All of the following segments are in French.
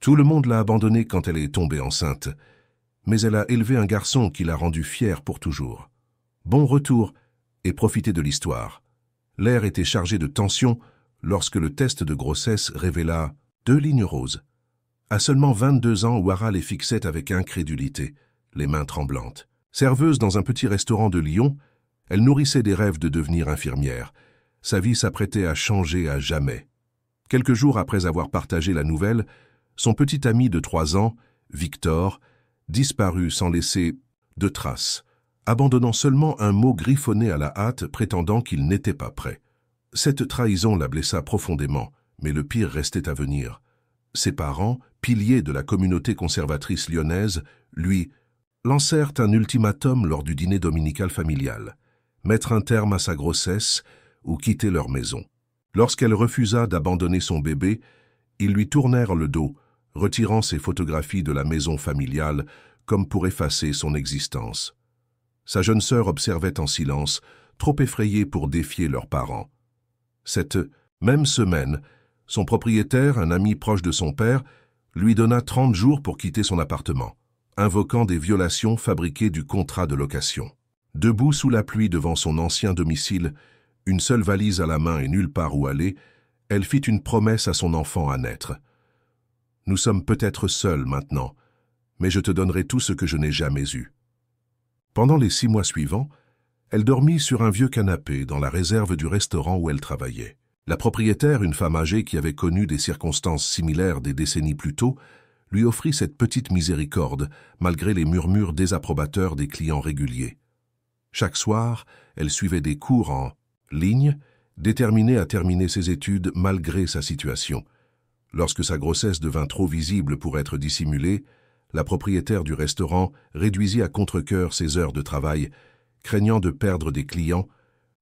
Tout le monde l'a abandonnée quand elle est tombée enceinte, mais elle a élevé un garçon qui l'a rendue fière pour toujours. Bon retour et profitez de l'histoire. L'air était chargé de tension lorsque le test de grossesse révéla 2 lignes roses. À seulement 22 ans, Wara les fixait avec incrédulité, les mains tremblantes. Serveuse dans un petit restaurant de Lyon, elle nourrissait des rêves de devenir infirmière. Sa vie s'apprêtait à changer à jamais. Quelques jours après avoir partagé la nouvelle, son petit ami de 3 ans, Victor, disparut sans laisser de traces, abandonnant seulement un mot griffonné à la hâte prétendant qu'il n'était pas prêt. Cette trahison la blessa profondément, mais le pire restait à venir. Ses parents, piliers de la communauté conservatrice lyonnaise, lui lancèrent un ultimatum lors du dîner dominical familial: mettre un terme à sa grossesse ou quitter leur maison. Lorsqu'elle refusa d'abandonner son bébé, ils lui tournèrent le dos, retirant ses photographies de la maison familiale comme pour effacer son existence. Sa jeune sœur observait en silence, trop effrayée pour défier leurs parents. Cette même semaine, son propriétaire, un ami proche de son père, lui donna 30 jours pour quitter son appartement, invoquant des violations fabriquées du contrat de location. Debout sous la pluie devant son ancien domicile, une seule valise à la main et nulle part où aller, elle fit une promesse à son enfant à naître. « Nous sommes peut-être seuls maintenant, mais je te donnerai tout ce que je n'ai jamais eu. » Pendant les 6 mois suivants, elle dormit sur un vieux canapé dans la réserve du restaurant où elle travaillait. La propriétaire, une femme âgée qui avait connu des circonstances similaires des décennies plus tôt, lui offrit cette petite miséricorde, malgré les murmures désapprobateurs des clients réguliers. Chaque soir, elle suivait des cours en ligne, déterminée à terminer ses études malgré sa situation. Lorsque sa grossesse devint trop visible pour être dissimulée, la propriétaire du restaurant réduisit à contre-cœur ses heures de travail, craignant de perdre des clients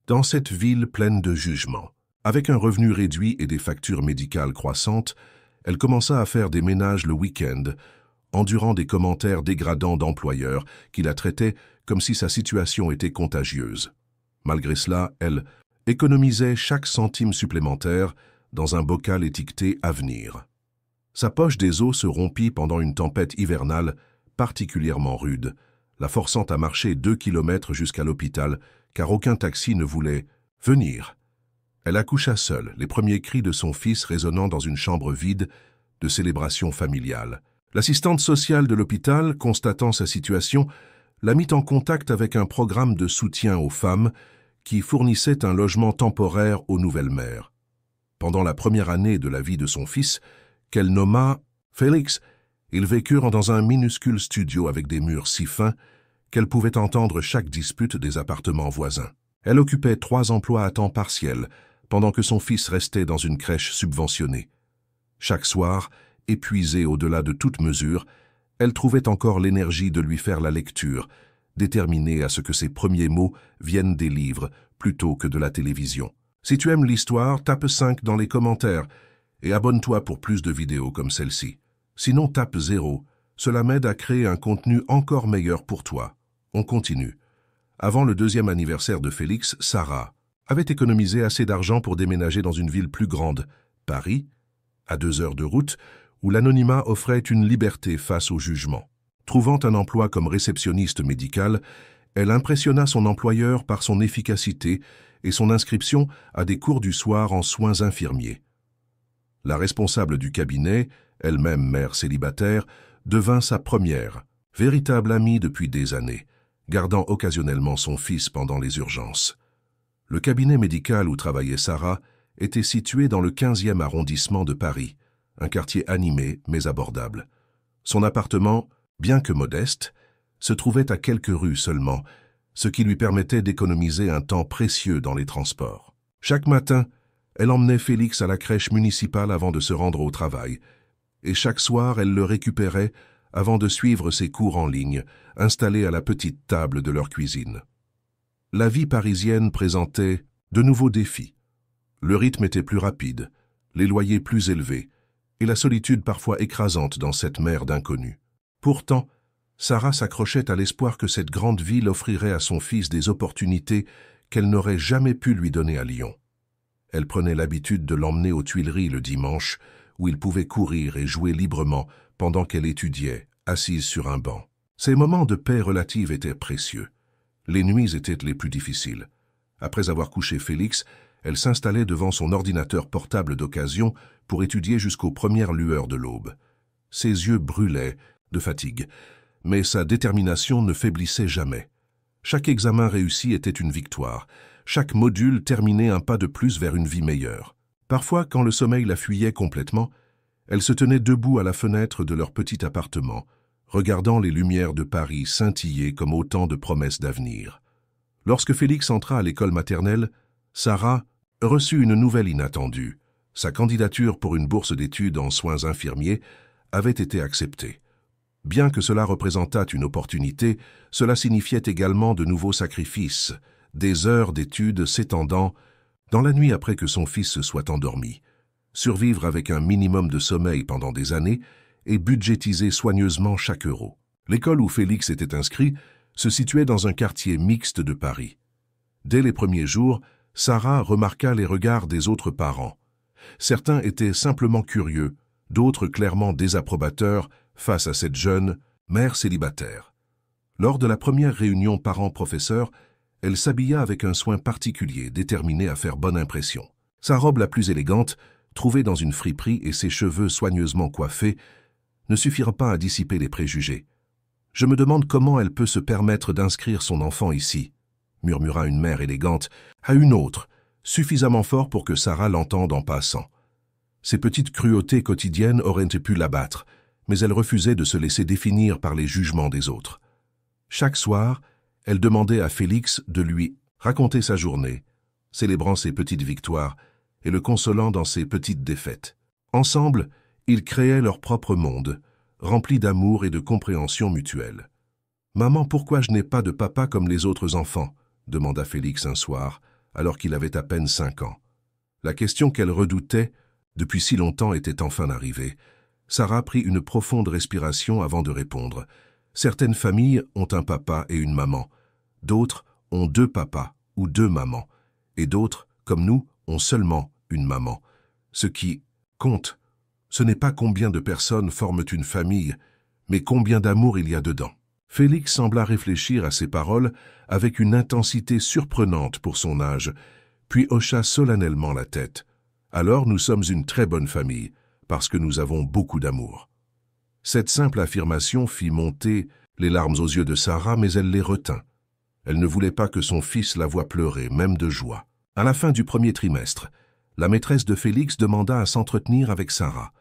dans cette ville pleine de jugements. Avec un revenu réduit et des factures médicales croissantes, elle commença à faire des ménages le week-end, endurant des commentaires dégradants d'employeurs qui la traitaient comme si sa situation était contagieuse. Malgré cela, elle économisait chaque centime supplémentaire dans un bocal étiqueté « Avenir ». Sa poche des os se rompit pendant une tempête hivernale particulièrement rude, la forçant à marcher 2 kilomètres jusqu'à l'hôpital, car aucun taxi ne voulait venir. Elle accoucha seule, les premiers cris de son fils résonnant dans une chambre vide de célébration familiale. L'assistante sociale de l'hôpital, constatant sa situation, la mit en contact avec un programme de soutien aux femmes qui fournissait un logement temporaire aux nouvelles mères. Pendant la première année de la vie de son fils, qu'elle nomma Félix, ils vécurent dans un minuscule studio avec des murs si fins qu'elle pouvait entendre chaque dispute des appartements voisins. Elle occupait 3 emplois à temps partiel, pendant que son fils restait dans une crèche subventionnée. Chaque soir, épuisée au-delà de toute mesure, elle trouvait encore l'énergie de lui faire la lecture, déterminée à ce que ses premiers mots viennent des livres plutôt que de la télévision. Si tu aimes l'histoire, tape 5 dans les commentaires et abonne-toi pour plus de vidéos comme celle-ci. Sinon, tape 0. Cela m'aide à créer un contenu encore meilleur pour toi. On continue. Avant le 2e anniversaire de Félix, Sarah avait économisé assez d'argent pour déménager dans une ville plus grande, Paris, à 2 heures de route, où l'anonymat offrait une liberté face au jugement. Trouvant un emploi comme réceptionniste médicale, elle impressionna son employeur par son efficacité et son inscription à des cours du soir en soins infirmiers. La responsable du cabinet, elle-même mère célibataire, devint sa première, véritable amie depuis des années, gardant occasionnellement son fils pendant les urgences. Le cabinet médical où travaillait Sarah était situé dans le 15e arrondissement de Paris, un quartier animé mais abordable. Son appartement, bien que modeste, se trouvait à quelques rues seulement, ce qui lui permettait d'économiser un temps précieux dans les transports. Chaque matin, elle emmenait Félix à la crèche municipale avant de se rendre au travail, et chaque soir elle le récupérait avant de suivre ses cours en ligne, installés à la petite table de leur cuisine. La vie parisienne présentait de nouveaux défis. Le rythme était plus rapide, les loyers plus élevés, et la solitude parfois écrasante dans cette mer d'inconnus. Pourtant, Sarah s'accrochait à l'espoir que cette grande ville offrirait à son fils des opportunités qu'elle n'aurait jamais pu lui donner à Lyon. Elle prenait l'habitude de l'emmener aux Tuileries le dimanche, où il pouvait courir et jouer librement pendant qu'elle étudiait, assise sur un banc. Ces moments de paix relative étaient précieux. Les nuits étaient les plus difficiles. Après avoir couché Félix, elle s'installait devant son ordinateur portable d'occasion pour étudier jusqu'aux premières lueurs de l'aube. Ses yeux brûlaient de fatigue, mais sa détermination ne faiblissait jamais. Chaque examen réussi était une victoire. Chaque module terminait un pas de plus vers une vie meilleure. Parfois, quand le sommeil la fuyait complètement, elle se tenait debout à la fenêtre de leur petit appartement, regardant les lumières de Paris scintiller comme autant de promesses d'avenir. Lorsque Félix entra à l'école maternelle, Sarah reçut une nouvelle inattendue. Sa candidature pour une bourse d'études en soins infirmiers avait été acceptée. Bien que cela représentât une opportunité, cela signifiait également de nouveaux sacrifices, des heures d'études s'étendant dans la nuit après que son fils se soit endormi. Survivre avec un minimum de sommeil pendant des années et budgétiser soigneusement chaque euro. L'école où Félix était inscrit se situait dans un quartier mixte de Paris. Dès les premiers jours, Sarah remarqua les regards des autres parents. Certains étaient simplement curieux, d'autres clairement désapprobateurs face à cette jeune mère célibataire. Lors de la première réunion parents-professeurs, elle s'habilla avec un soin particulier, déterminée à faire bonne impression. Sa robe la plus élégante, trouvée dans une friperie, et ses cheveux soigneusement coiffés, ne suffirent pas à dissiper les préjugés. « Je me demande comment elle peut se permettre d'inscrire son enfant ici », murmura une mère élégante à une autre, suffisamment fort pour que Sarah l'entende en passant. Ces petites cruautés quotidiennes auraient pu l'abattre, mais elle refusait de se laisser définir par les jugements des autres. Chaque soir, elle demandait à Félix de lui raconter sa journée, célébrant ses petites victoires et le consolant dans ses petites défaites. Ensemble, ils créaient leur propre monde, rempli d'amour et de compréhension mutuelle. « Maman, pourquoi je n'ai pas de papa comme les autres enfants ?» demanda Félix un soir, alors qu'il avait à peine 5 ans. La question qu'elle redoutait depuis si longtemps était enfin arrivée. Sarah prit une profonde respiration avant de répondre. Certaines familles ont un papa et une maman, d'autres ont 2 papas ou 2 mamans, et d'autres, comme nous, ont seulement une maman. Ce qui compte, ce n'est pas combien de personnes forment une famille, mais combien d'amour il y a dedans. Félix sembla réfléchir à ces paroles avec une intensité surprenante pour son âge, puis hocha solennellement la tête. « Alors nous sommes une très bonne famille, parce que nous avons beaucoup d'amour. » Cette simple affirmation fit monter les larmes aux yeux de Sarah, mais elle les retint. Elle ne voulait pas que son fils la voie pleurer, même de joie. À la fin du premier trimestre, la maîtresse de Félix demanda à s'entretenir avec Sarah.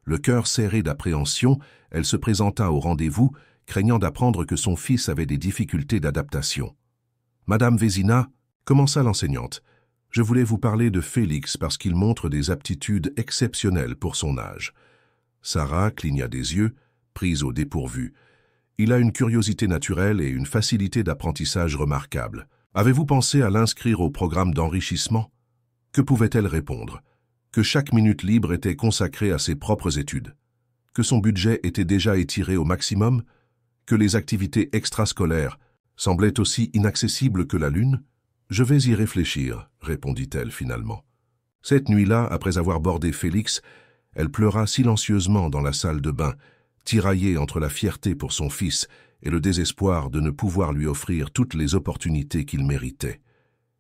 Le cœur serré d'appréhension, elle se présenta au rendez-vous, craignant d'apprendre que son fils avait des difficultés d'adaptation. « Madame Vézina, » commença l'enseignante, « je voulais vous parler de Félix parce qu'il montre des aptitudes exceptionnelles pour son âge. » Sarah cligna des yeux, prise au dépourvu. « Il a une curiosité naturelle et une facilité d'apprentissage remarquable. Avez-vous pensé à l'inscrire au programme d'enrichissement ?» Que pouvait-elle répondre? Que chaque minute libre était consacrée à ses propres études? Que son budget était déjà étiré au maximum? Que les activités extrascolaires semblaient aussi inaccessibles que la lune? « Je vais y réfléchir, » répondit-elle finalement. Cette nuit-là, après avoir bordé Félix, elle pleura silencieusement dans la salle de bain, tiraillée entre la fierté pour son fils et le désespoir de ne pouvoir lui offrir toutes les opportunités qu'il méritait.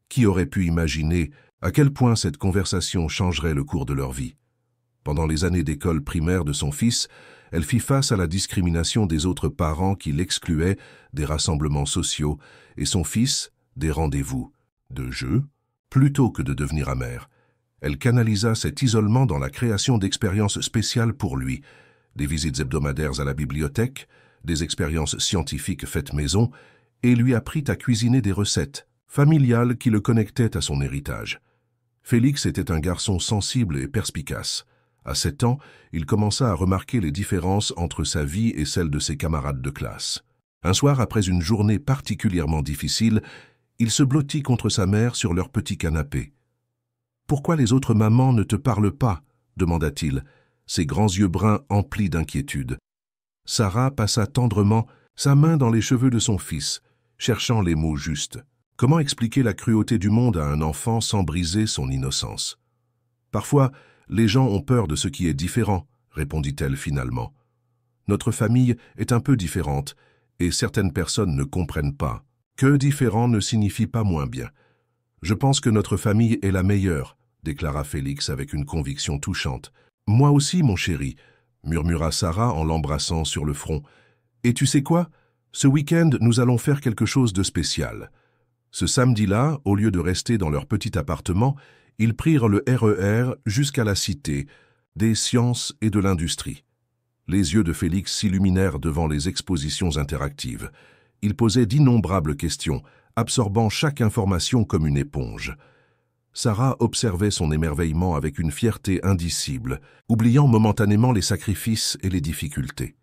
Qui aurait pu imaginer à quel point cette conversation changerait le cours de leur vie? Pendant les années d'école primaire de son fils, elle fit face à la discrimination des autres parents qui l'excluaient des rassemblements sociaux et son fils des rendez-vous de jeux, plutôt que de devenir amère. Elle canalisa cet isolement dans la création d'expériences spéciales pour lui, des visites hebdomadaires à la bibliothèque, des expériences scientifiques faites maison, et lui apprit à cuisiner des recettes familiales qui le connectaient à son héritage. Félix était un garçon sensible et perspicace. À 7 ans, il commença à remarquer les différences entre sa vie et celle de ses camarades de classe. Un soir, après une journée particulièrement difficile, il se blottit contre sa mère sur leur petit canapé. « Pourquoi les autres mamans ne te parlent pas ?» demanda-t-il, ses grands yeux bruns emplis d'inquiétude. Sarah passa tendrement sa main dans les cheveux de son fils, cherchant les mots justes. Comment expliquer la cruauté du monde à un enfant sans briser son innocence? Parfois, Les gens ont peur de ce qui est différent, répondit-elle finalement. Notre famille est un peu différente, et certaines personnes ne comprennent pas. Que différent ne signifie pas moins bien. Je pense que notre famille est la meilleure, déclara Félix avec une conviction touchante. Moi aussi, mon chéri, murmura Sarah en l'embrassant sur le front. Et tu sais quoi? Ce week-end, nous allons faire quelque chose de spécial. Ce samedi-là, au lieu de rester dans leur petit appartement, ils prirent le RER jusqu'à la Cité des sciences et de l'industrie. Les yeux de Félix s'illuminèrent devant les expositions interactives. Il posait d'innombrables questions, absorbant chaque information comme une éponge. Sarah observait son émerveillement avec une fierté indicible, oubliant momentanément les sacrifices et les difficultés.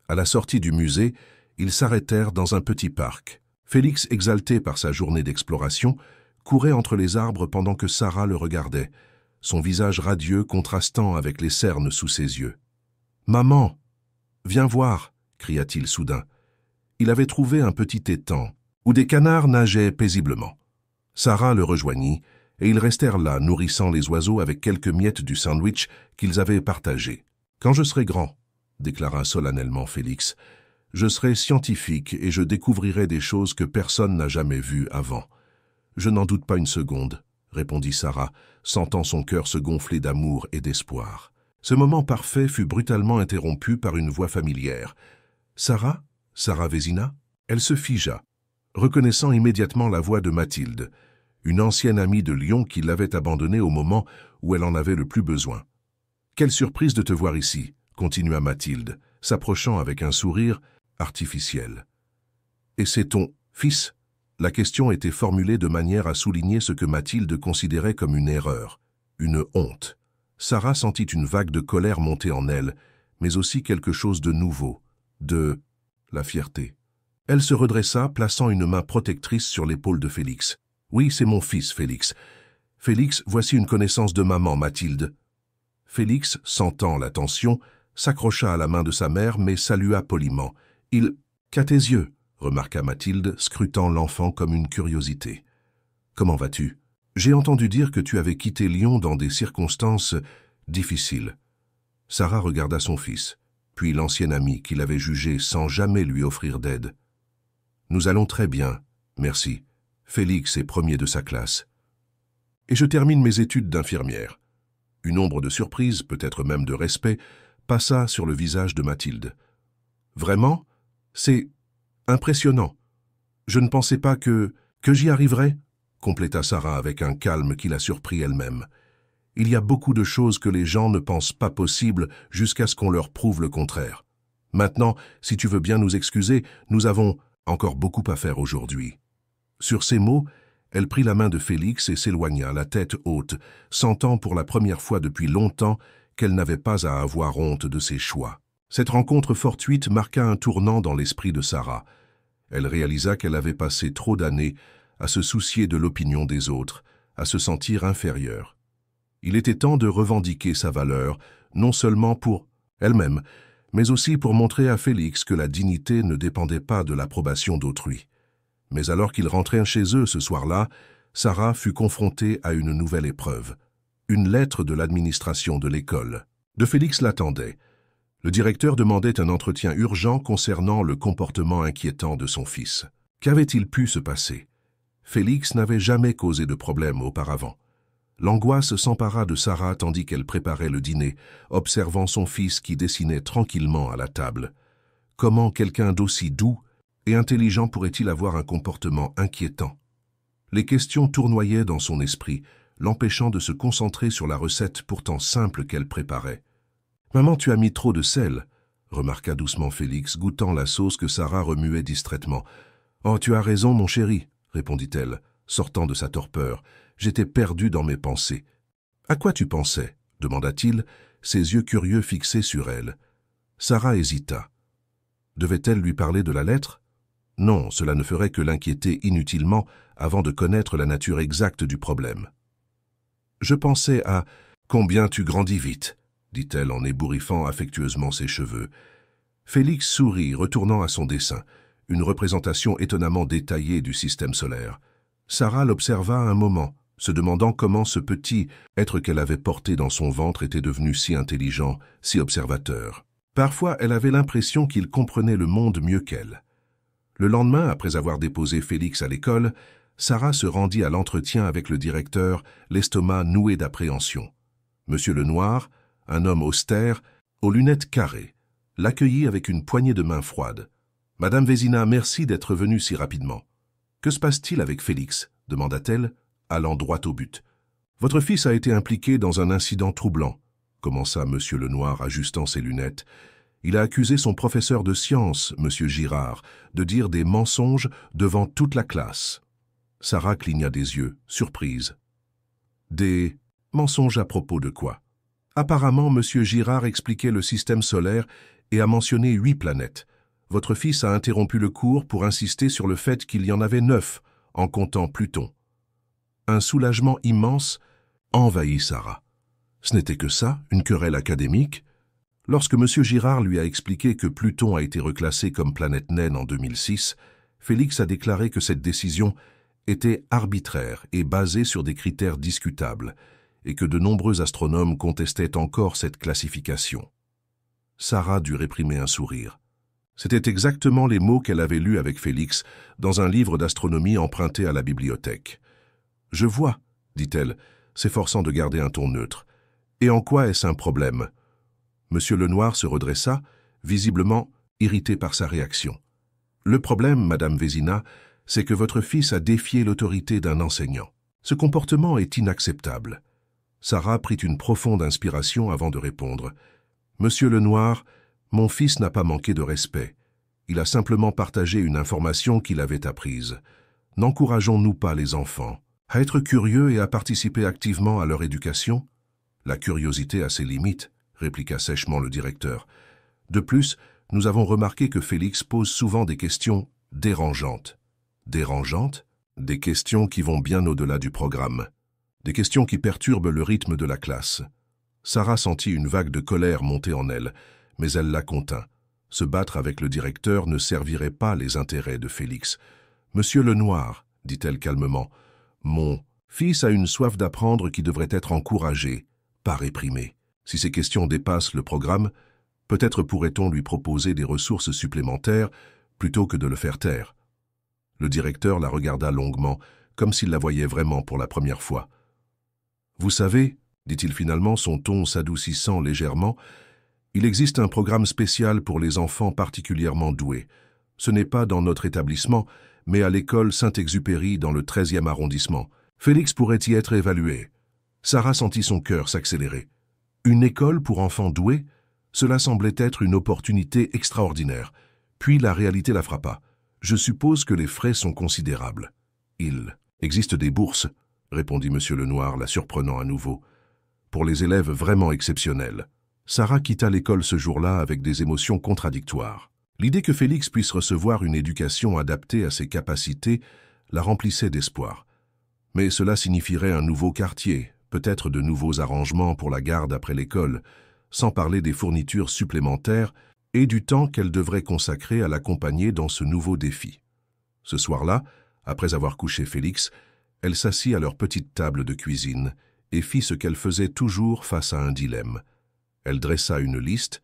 À la sortie du musée, ils s'arrêtèrent dans un petit parc. Félix, exalté par sa journée d'exploration, courait entre les arbres pendant que Sarah le regardait, son visage radieux contrastant avec les cernes sous ses yeux. « Maman, viens voir !» cria-t-il soudain. Il avait trouvé un petit étang, où des canards nageaient paisiblement. Sarah le rejoignit, et ils restèrent là, nourrissant les oiseaux avec quelques miettes du sandwich qu'ils avaient partagé. « Quand je serai grand, » déclara solennellement Félix, « je serai scientifique et je découvrirai des choses que personne n'a jamais vues avant. »« Je n'en doute pas une seconde, » répondit Sarah, sentant son cœur se gonfler d'amour et d'espoir. Ce moment parfait fut brutalement interrompu par une voix familière. « Sarah ? Sarah Vézina ?» Elle se figea, reconnaissant immédiatement la voix de Mathilde, une ancienne amie de Lyon qui l'avait abandonnée au moment où elle en avait le plus besoin. « Quelle surprise de te voir ici !» continua Mathilde, s'approchant avec un sourire artificiel. « Et c'est ton fils ?» La question était formulée de manière à souligner ce que Mathilde considérait comme une erreur, une honte. Sarah sentit une vague de colère monter en elle, mais aussi quelque chose de nouveau, de la fierté. Elle se redressa, plaçant une main protectrice sur l'épaule de Félix. « Oui, c'est mon fils, Félix. Félix, voici une connaissance de maman, Mathilde. » Félix, sentant la tension, s'accrocha à la main de sa mère, mais salua poliment. « Il... Qu'à tes yeux ?» remarqua Mathilde, scrutant l'enfant comme une curiosité. « Comment vas-tu ? J'ai entendu dire que tu avais quitté Lyon dans des circonstances difficiles. » Sarah regarda son fils, puis l'ancienne amie qu'il avait jugé sans jamais lui offrir d'aide. « Nous allons très bien, merci. Félix est premier de sa classe. Et je termine mes études d'infirmière. » Une ombre de surprise, peut-être même de respect, passa sur le visage de Mathilde. « Vraiment ? C'est impressionnant. Je ne pensais pas que j'y arriverais, » compléta Sarah avec un calme qui la surprit elle-même. « Il y a beaucoup de choses que les gens ne pensent pas possibles jusqu'à ce qu'on leur prouve le contraire. Maintenant, si tu veux bien nous excuser, nous avons encore beaucoup à faire aujourd'hui. » Sur ces mots, elle prit la main de Félix et s'éloigna, la tête haute, sentant pour la première fois depuis longtemps qu'elle n'avait pas à avoir honte de ses choix. Cette rencontre fortuite marqua un tournant dans l'esprit de Sarah. Elle réalisa qu'elle avait passé trop d'années à se soucier de l'opinion des autres, à se sentir inférieure. Il était temps de revendiquer sa valeur, non seulement pour elle-même, mais aussi pour montrer à Félix que la dignité ne dépendait pas de l'approbation d'autrui. Mais alors qu'ils rentraient chez eux ce soir-là, Sarah fut confrontée à une nouvelle épreuve. Une lettre de l'administration de l'école. De Félix l'attendait. Le directeur demandait un entretien urgent concernant le comportement inquiétant de son fils. Qu'avait-il pu se passer? Félix n'avait jamais causé de problème auparavant. L'angoisse s'empara de Sarah tandis qu'elle préparait le dîner, observant son fils qui dessinait tranquillement à la table. Comment quelqu'un d'aussi doux et intelligent pourrait-il avoir un comportement inquiétant? Les questions tournoyaient dans son esprit, l'empêchant de se concentrer sur la recette pourtant simple qu'elle préparait. « Maman, tu as mis trop de sel », remarqua doucement Félix, goûtant la sauce que Sarah remuait distraitement. « Oh, tu as raison, mon chéri », répondit-elle, sortant de sa torpeur. « J'étais perdu dans mes pensées. »« À quoi tu pensais ?» demanda-t-il, ses yeux curieux fixés sur elle. Sarah hésita. Devait-elle lui parler de la lettre? Non, cela ne ferait que l'inquiéter inutilement avant de connaître la nature exacte du problème. « Je pensais à combien tu grandis vite, » dit-elle en ébouriffant affectueusement ses cheveux. Félix sourit, retournant à son dessin, une représentation étonnamment détaillée du système solaire. Sarah l'observa un moment, se demandant comment ce petit être qu'elle avait porté dans son ventre était devenu si intelligent, si observateur. Parfois, elle avait l'impression qu'il comprenait le monde mieux qu'elle. Le lendemain, après avoir déposé Félix à l'école, Sarah se rendit à l'entretien avec le directeur, l'estomac noué d'appréhension. Monsieur Lenoir, un homme austère, aux lunettes carrées, l'accueillit avec une poignée de main froide. « Madame Vézina, merci d'être venue si rapidement. »« Que se passe-t-il avec Félix ?» demanda-t-elle, allant droit au but. « Votre fils a été impliqué dans un incident troublant, » commença Monsieur Lenoir, ajustant ses lunettes. « Il a accusé son professeur de sciences, Monsieur Girard, de dire des mensonges devant toute la classe. » Sarah cligna des yeux, surprise. « Des mensonges à propos de quoi ?» Apparemment, Monsieur Girard expliquait le système solaire et a mentionné 8 planètes. Votre fils a interrompu le cours pour insister sur le fait qu'il y en avait 9, en comptant Pluton. Un soulagement immense envahit Sarah. Ce n'était que ça, une querelle académique. Lorsque Monsieur Girard lui a expliqué que Pluton a été reclassé comme planète naine en 2006, Félix a déclaré que cette décision était arbitraire et basée sur des critères discutables, et que de nombreux astronomes contestaient encore cette classification. Sarah dut réprimer un sourire. C'étaient exactement les mots qu'elle avait lus avec Félix dans un livre d'astronomie emprunté à la bibliothèque. « Je vois, » dit-elle, s'efforçant de garder un ton neutre. « Et en quoi est-ce un problème ?» Monsieur Lenoir se redressa, visiblement irrité par sa réaction. « Le problème, Madame Vézina, c'est que votre fils a défié l'autorité d'un enseignant. Ce comportement est inacceptable. » Sarah prit une profonde inspiration avant de répondre. « Monsieur Lenoir, mon fils n'a pas manqué de respect. Il a simplement partagé une information qu'il avait apprise. N'encourageons-nous pas les enfants à être curieux et à participer activement à leur éducation ? » « La curiosité a ses limites, » répliqua sèchement le directeur. « De plus, nous avons remarqué que Félix pose souvent des questions dérangeantes. » « Dérangeantes ? Des questions qui vont bien au-delà du programme. Des questions qui perturbent le rythme de la classe. » Sarah sentit une vague de colère monter en elle, mais elle la contint. Se battre avec le directeur ne servirait pas les intérêts de Félix. « Monsieur Lenoir, » dit-elle calmement, « mon fils a une soif d'apprendre qui devrait être encouragée, pas réprimée. Si ces questions dépassent le programme, peut-être pourrait-on lui proposer des ressources supplémentaires plutôt que de le faire taire. » Le directeur la regarda longuement, comme s'il la voyait vraiment pour la première fois. « Vous savez, » dit-il finalement, son ton s'adoucissant légèrement, « il existe un programme spécial pour les enfants particulièrement doués. Ce n'est pas dans notre établissement, mais à l'école Saint-Exupéry dans le 13e arrondissement. Félix pourrait y être évalué. » Sarah sentit son cœur s'accélérer. Une école pour enfants doués? Cela semblait être une opportunité extraordinaire. Puis la réalité la frappa. « Je suppose que les frais sont considérables. »« Il existe des bourses, » répondit Monsieur Lenoir, la surprenant à nouveau, « pour les élèves vraiment exceptionnels. » Sarah quitta l'école ce jour-là avec des émotions contradictoires. L'idée que Félix puisse recevoir une éducation adaptée à ses capacités la remplissait d'espoir. Mais cela signifierait un nouveau quartier, peut-être de nouveaux arrangements pour la garde après l'école, sans parler des fournitures supplémentaires et du temps qu'elle devrait consacrer à l'accompagner dans ce nouveau défi. Ce soir-là, après avoir couché Félix, elle s'assit à leur petite table de cuisine et fit ce qu'elle faisait toujours face à un dilemme. Elle dressa une liste,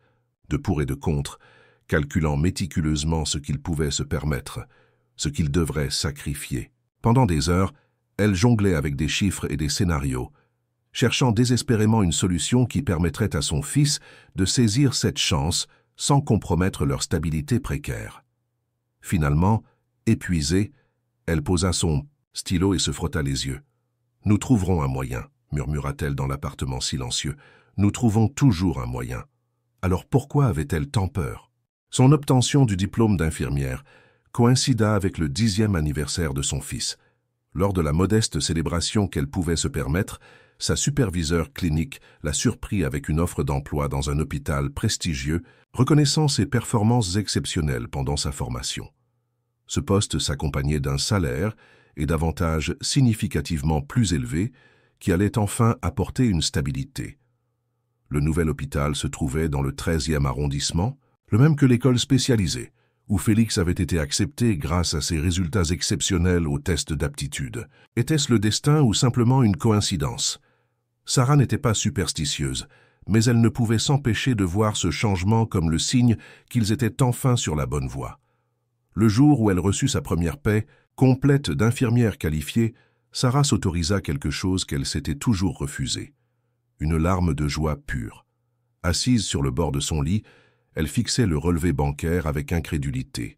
de pour et de contre, calculant méticuleusement ce qu'il pouvait se permettre, ce qu'il devrait sacrifier. Pendant des heures, elle jonglait avec des chiffres et des scénarios, cherchant désespérément une solution qui permettrait à son fils de saisir cette chance sans compromettre leur stabilité précaire. Finalement, épuisée, elle posa son stylo et se frotta les yeux. « Nous trouverons un moyen, » murmura-t-elle dans l'appartement silencieux. « Nous trouvons toujours un moyen. » Alors pourquoi avait-elle tant peur? Son obtention du diplôme d'infirmière coïncida avec le 10e anniversaire de son fils. Lors de la modeste célébration qu'elle pouvait se permettre, sa superviseure clinique la surprit avec une offre d'emploi dans un hôpital prestigieux, reconnaissant ses performances exceptionnelles pendant sa formation. Ce poste s'accompagnait d'un salaire et d'avantages significativement plus élevés qui allaient enfin apporter une stabilité. Le nouvel hôpital se trouvait dans le 13e arrondissement, le même que l'école spécialisée, où Félix avait été accepté grâce à ses résultats exceptionnels au test d'aptitude. Était-ce le destin ou simplement une coïncidence? Sarah n'était pas superstitieuse, mais elle ne pouvait s'empêcher de voir ce changement comme le signe qu'ils étaient enfin sur la bonne voie. Le jour où elle reçut sa première paie, complète d'infirmière qualifiée, Sarah s'autorisa quelque chose qu'elle s'était toujours refusé. Une larme de joie pure. Assise sur le bord de son lit, elle fixait le relevé bancaire avec incrédulité.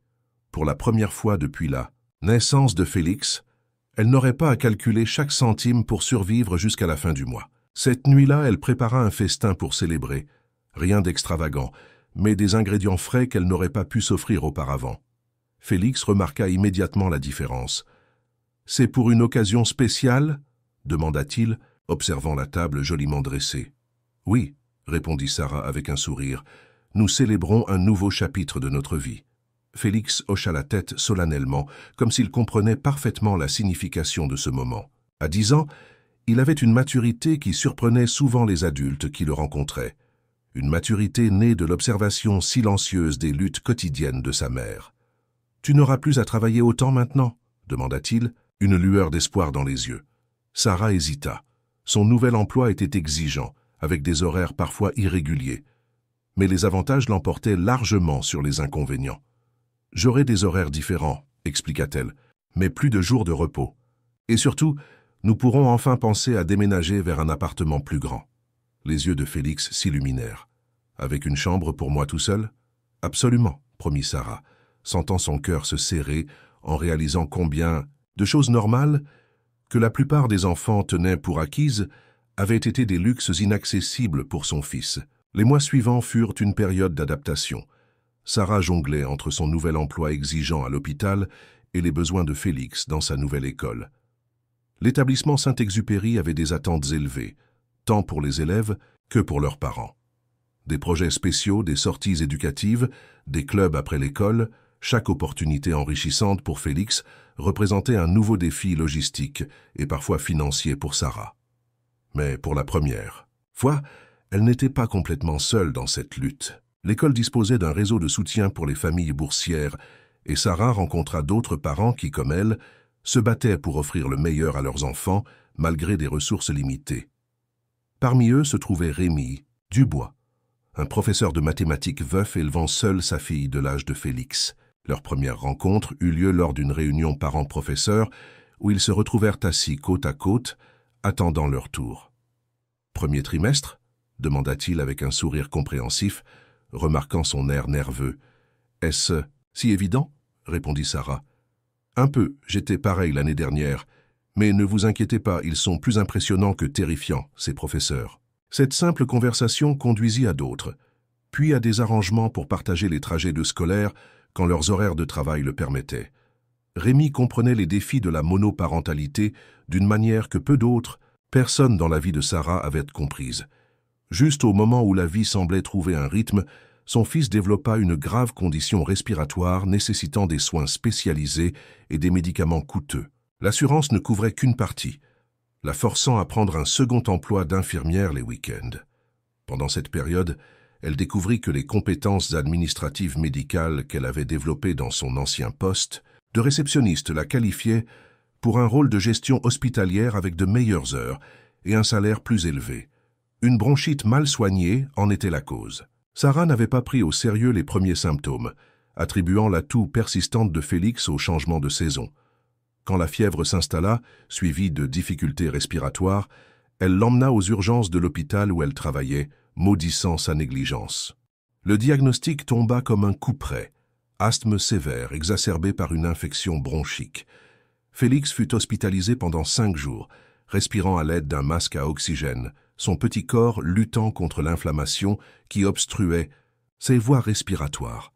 Pour la première fois depuis la naissance de Félix, elle n'aurait pas à calculer chaque centime pour survivre jusqu'à la fin du mois. Cette nuit-là, elle prépara un festin pour célébrer. Rien d'extravagant, mais des ingrédients frais qu'elle n'aurait pas pu s'offrir auparavant. Félix remarqua immédiatement la différence. « C'est pour une occasion spéciale ?» demanda-t-il, observant la table joliment dressée. « Oui, » répondit Sarah avec un sourire. « Nous célébrons un nouveau chapitre de notre vie. » Félix hocha la tête solennellement, comme s'il comprenait parfaitement la signification de ce moment. À 10 ans, il avait une maturité qui surprenait souvent les adultes qui le rencontraient. Une maturité née de l'observation silencieuse des luttes quotidiennes de sa mère. « Tu n'auras plus à travailler autant maintenant ?» demanda-t-il, une lueur d'espoir dans les yeux. Sarah hésita. Son nouvel emploi était exigeant, avec des horaires parfois irréguliers. Mais les avantages l'emportaient largement sur les inconvénients. « J'aurai des horaires différents, » expliqua-t-elle, « mais plus de jours de repos. Et surtout, nous pourrons enfin penser à déménager vers un appartement plus grand. » Les yeux de Félix s'illuminèrent. « Avec une chambre pour moi tout seul ?»« Absolument, » promit Sarah, sentant son cœur se serrer en réalisant combien de choses normales que la plupart des enfants tenaient pour acquises avaient été des luxes inaccessibles pour son fils. Les mois suivants furent une période d'adaptation. Sarah jonglait entre son nouvel emploi exigeant à l'hôpital et les besoins de Félix dans sa nouvelle école. L'établissement Saint-Exupéry avait des attentes élevées, tant pour les élèves que pour leurs parents. Des projets spéciaux, des sorties éducatives, des clubs après l'école, chaque opportunité enrichissante pour Félix représentait un nouveau défi logistique et parfois financier pour Sarah. Mais pour la première fois, elle n'était pas complètement seule dans cette lutte. L'école disposait d'un réseau de soutien pour les familles boursières et Sarah rencontra d'autres parents qui, comme elle, se battaient pour offrir le meilleur à leurs enfants malgré des ressources limitées. Parmi eux se trouvait Rémi Dubois, un professeur de mathématiques veuf élevant seul sa fille de l'âge de Félix. Leur première rencontre eut lieu lors d'une réunion parents-professeurs où ils se retrouvèrent assis côte à côte, attendant leur tour. « Premier trimestre ?» demanda-t-il avec un sourire compréhensif, remarquant son air nerveux. « Est-ce si évident ?» répondit Sarah. « Un peu, j'étais pareil l'année dernière, mais ne vous inquiétez pas, ils sont plus impressionnants que terrifiants, ces professeurs. » Cette simple conversation conduisit à d'autres, puis à des arrangements pour partager les trajets de scolaire quand leurs horaires de travail le permettaient. Rémi comprenait les défis de la monoparentalité d'une manière que peu d'autres, personne dans la vie de Sarah avait comprise. Juste au moment où la vie semblait trouver un rythme, son fils développa une grave condition respiratoire nécessitant des soins spécialisés et des médicaments coûteux. L'assurance ne couvrait qu'une partie, la forçant à prendre un second emploi d'infirmière les week-ends. Pendant cette période, elle découvrit que les compétences administratives médicales qu'elle avait développées dans son ancien poste de réceptionniste la qualifiaient pour un rôle de gestion hospitalière avec de meilleures heures et un salaire plus élevé. Une bronchite mal soignée en était la cause. Sarah n'avait pas pris au sérieux les premiers symptômes, attribuant la toux persistante de Félix au changement de saison. Quand la fièvre s'installa, suivie de difficultés respiratoires, elle l'emmena aux urgences de l'hôpital où elle travaillait, maudissant sa négligence. Le diagnostic tomba comme un coup près. Asthme sévère, exacerbé par une infection bronchique. Félix fut hospitalisé pendant 5 jours, respirant à l'aide d'un masque à oxygène, son petit corps luttant contre l'inflammation qui obstruait ses voies respiratoires.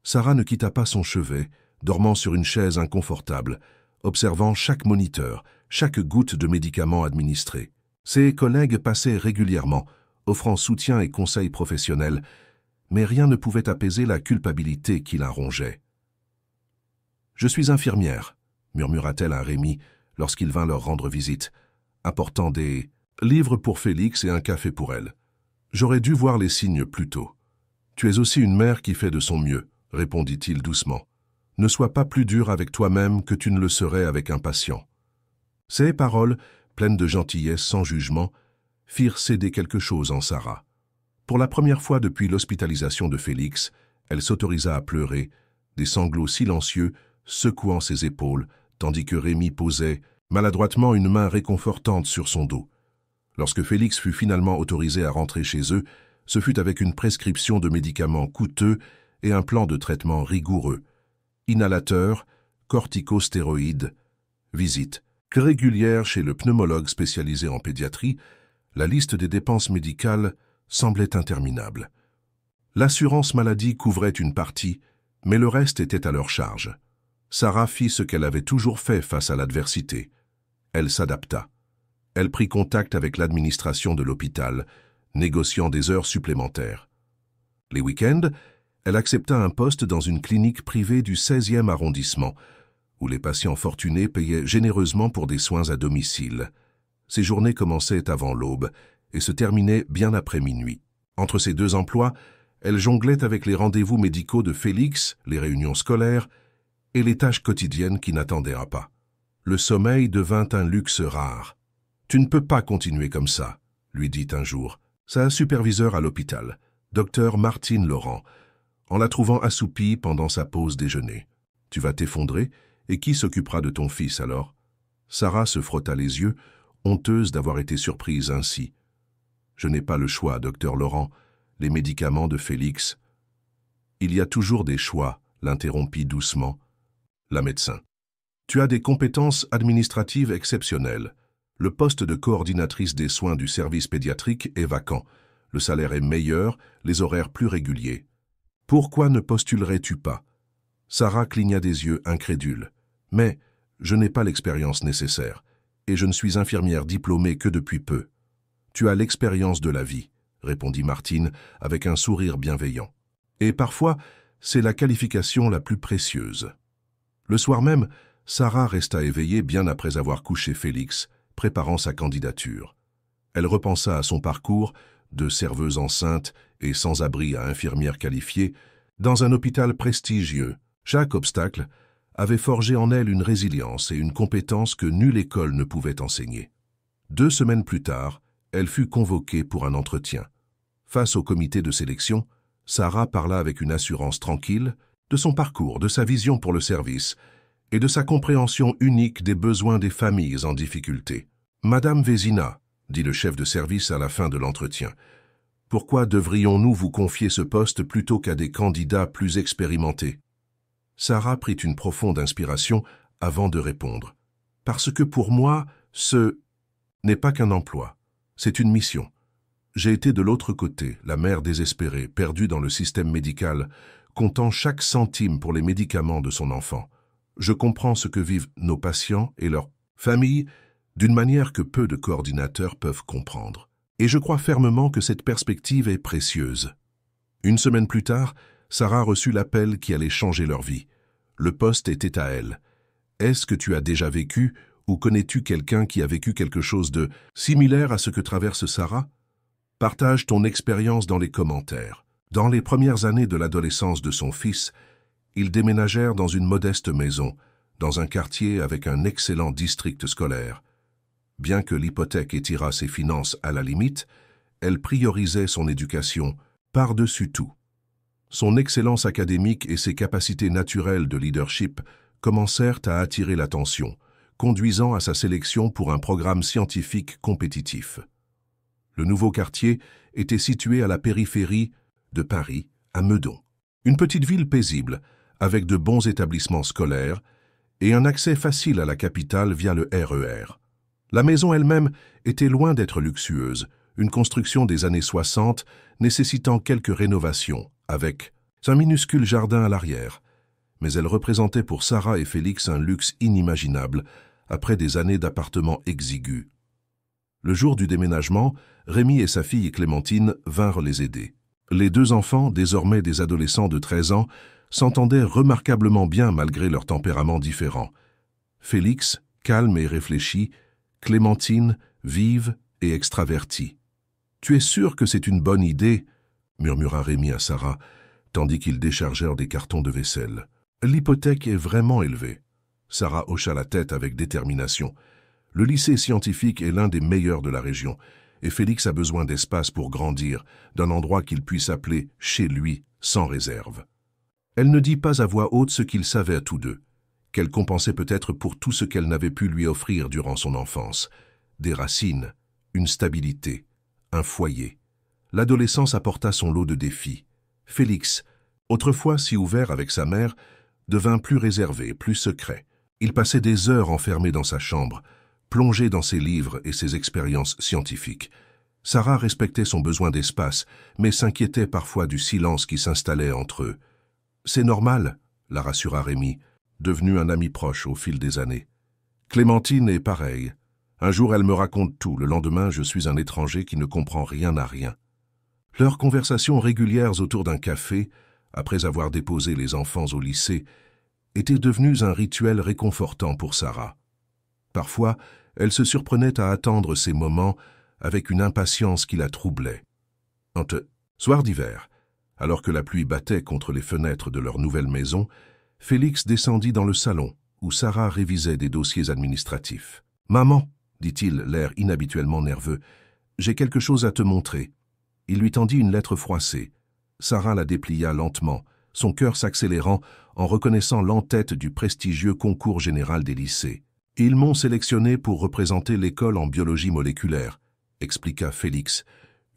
Sarah ne quitta pas son chevet, dormant sur une chaise inconfortable, observant chaque moniteur, chaque goutte de médicaments administrés. Ses collègues passaient régulièrement, offrant soutien et conseils professionnels, mais rien ne pouvait apaiser la culpabilité qui la rongeait. « Je suis infirmière », murmura-t-elle à Rémi lorsqu'il vint leur rendre visite, apportant des livres pour Félix et un café pour elle. « J'aurais dû voir les signes plus tôt. Tu es aussi une mère qui fait de son mieux, répondit-il doucement. Ne sois pas plus dur avec toi-même que tu ne le serais avec un patient. Ces paroles, pleines de gentillesse sans jugement, firent céder quelque chose en Sarah. Pour la première fois depuis l'hospitalisation de Félix, elle s'autorisa à pleurer, des sanglots silencieux secouant ses épaules, tandis que Rémi posait maladroitement une main réconfortante sur son dos. Lorsque Félix fut finalement autorisé à rentrer chez eux, ce fut avec une prescription de médicaments coûteux et un plan de traitement rigoureux. Inhalateurs, corticostéroïdes, visites régulières chez le pneumologue spécialisé en pédiatrie, la liste des dépenses médicales semblait interminable. L'assurance maladie couvrait une partie, mais le reste était à leur charge. Sarah fit ce qu'elle avait toujours fait face à l'adversité. Elle s'adapta. Elle prit contact avec l'administration de l'hôpital, négociant des heures supplémentaires. Les week-ends, elle accepta un poste dans une clinique privée du 16e arrondissement, où les patients fortunés payaient généreusement pour des soins à domicile. Ces journées commençaient avant l'aube et se terminaient bien après minuit. Entre ces deux emplois, elle jonglait avec les rendez-vous médicaux de Félix, les réunions scolaires et les tâches quotidiennes qui n'attendaient pas. Le sommeil devint un luxe rare. « Tu ne peux pas continuer comme ça », lui dit un jour sa superviseure à l'hôpital, Dr Martine Laurent, en la trouvant assoupie pendant sa pause déjeuner. « Tu vas t'effondrer, et qui s'occupera de ton fils alors ?» Sarah se frotta les yeux, honteuse d'avoir été surprise ainsi. « Je n'ai pas le choix, docteur Laurent. Les médicaments de Félix. »« Il y a toujours des choix, » l'interrompit doucement la médecin. « Tu as des compétences administratives exceptionnelles. Le poste de coordinatrice des soins du service pédiatrique est vacant. Le salaire est meilleur, les horaires plus réguliers. Pourquoi ne postulerais-tu pas ?» Sarah cligna des yeux incrédule. « Mais je n'ai pas l'expérience nécessaire, et je ne suis infirmière diplômée que depuis peu. »« Tu as l'expérience de la vie, » répondit Martine avec un sourire bienveillant. « Et parfois, c'est la qualification la plus précieuse. » Le soir même, Sarah resta éveillée bien après avoir couché Félix, préparant sa candidature. Elle repensa à son parcours, de serveuse enceinte et sans-abri à infirmière qualifiée, dans un hôpital prestigieux. Chaque obstacle avait forgé en elle une résilience et une compétence que nulle école ne pouvait enseigner. 2 semaines plus tard, elle fut convoquée pour un entretien. Face au comité de sélection, Sarah parla avec une assurance tranquille de son parcours, de sa vision pour le service et de sa compréhension unique des besoins des familles en difficulté. « Madame Vézina, » dit le chef de service à la fin de l'entretien, « pourquoi devrions-nous vous confier ce poste plutôt qu'à des candidats plus expérimentés ?» Sarah prit une profonde inspiration avant de répondre. « Parce que pour moi, ce n'est pas qu'un emploi, c'est une mission. J'ai été de l'autre côté, la mère désespérée, perdue dans le système médical, comptant chaque centime pour les médicaments de son enfant. Je comprends ce que vivent nos patients et leurs familles d'une manière que peu de coordinateurs peuvent comprendre. Et je crois fermement que cette perspective est précieuse. » Une semaine plus tard, Sarah reçut l'appel qui allait changer leur vie. Le poste était à elle. « Est-ce que tu as déjà vécu ou connais-tu quelqu'un qui a vécu quelque chose de similaire à ce que traverse Sarah? Partage ton expérience dans les commentaires. » Dans les premières années de l'adolescence de son fils, ils déménagèrent dans une modeste maison, dans un quartier avec un excellent district scolaire. Bien que l'hypothèque étirât ses finances à la limite, elle priorisait son éducation par-dessus tout. Son excellence académique et ses capacités naturelles de leadership commencèrent à attirer l'attention, conduisant à sa sélection pour un programme scientifique compétitif. Le nouveau quartier était situé à la périphérie de Paris, à Meudon. Une petite ville paisible, avec de bons établissements scolaires et un accès facile à la capitale via le RER. La maison elle-même était loin d'être luxueuse, une construction des années 60 nécessitant quelques rénovations, avec un minuscule jardin à l'arrière. Mais elle représentait pour Sarah et Félix un luxe inimaginable, après des années d'appartements exigus. Le jour du déménagement, Rémi et sa fille Clémentine vinrent les aider. Les 2 enfants, désormais des adolescents de 13 ans, s'entendaient remarquablement bien malgré leurs tempéraments différents. Félix, calme et réfléchi, Clémentine, vive et extravertie. « Tu es sûre que c'est une bonne idée ?» murmura Rémi à Sarah, tandis qu'ils déchargèrent des cartons de vaisselle. « L'hypothèque est vraiment élevée. » Sarah hocha la tête avec détermination. « Le lycée scientifique est l'un des meilleurs de la région, et Félix a besoin d'espace pour grandir, d'un endroit qu'il puisse appeler « chez lui » sans réserve. » Elle ne dit pas à voix haute ce qu'ils savaient à tous deux, qu'elle compensait peut-être pour tout ce qu'elle n'avait pu lui offrir durant son enfance. Des racines, une stabilité, un foyer. L'adolescence apporta son lot de défis. Félix, autrefois si ouvert avec sa mère, devint plus réservé, plus secret. Il passait des heures enfermé dans sa chambre, plongé dans ses livres et ses expériences scientifiques. Sarah respectait son besoin d'espace, mais s'inquiétait parfois du silence qui s'installait entre eux. « C'est normal », la rassura Rémi, devenu un ami proche au fil des années. Clémentine est pareille. Un jour, elle me raconte tout. Le lendemain, je suis un étranger qui ne comprend rien à rien. Leurs conversations régulières autour d'un café, après avoir déposé les enfants au lycée, étaient devenues un rituel réconfortant pour Sarah. Parfois, elle se surprenait à attendre ces moments avec une impatience qui la troublait. Soir d'hiver, alors que la pluie battait contre les fenêtres de leur nouvelle maison, Félix descendit dans le salon, où Sarah révisait des dossiers administratifs. « Maman, dit-il, l'air inhabituellement nerveux, j'ai quelque chose à te montrer. » Il lui tendit une lettre froissée. Sarah la déplia lentement, son cœur s'accélérant en reconnaissant l'en-tête du prestigieux concours général des lycées. « Ils m'ont sélectionné pour représenter l'école en biologie moléculaire, » expliqua Félix,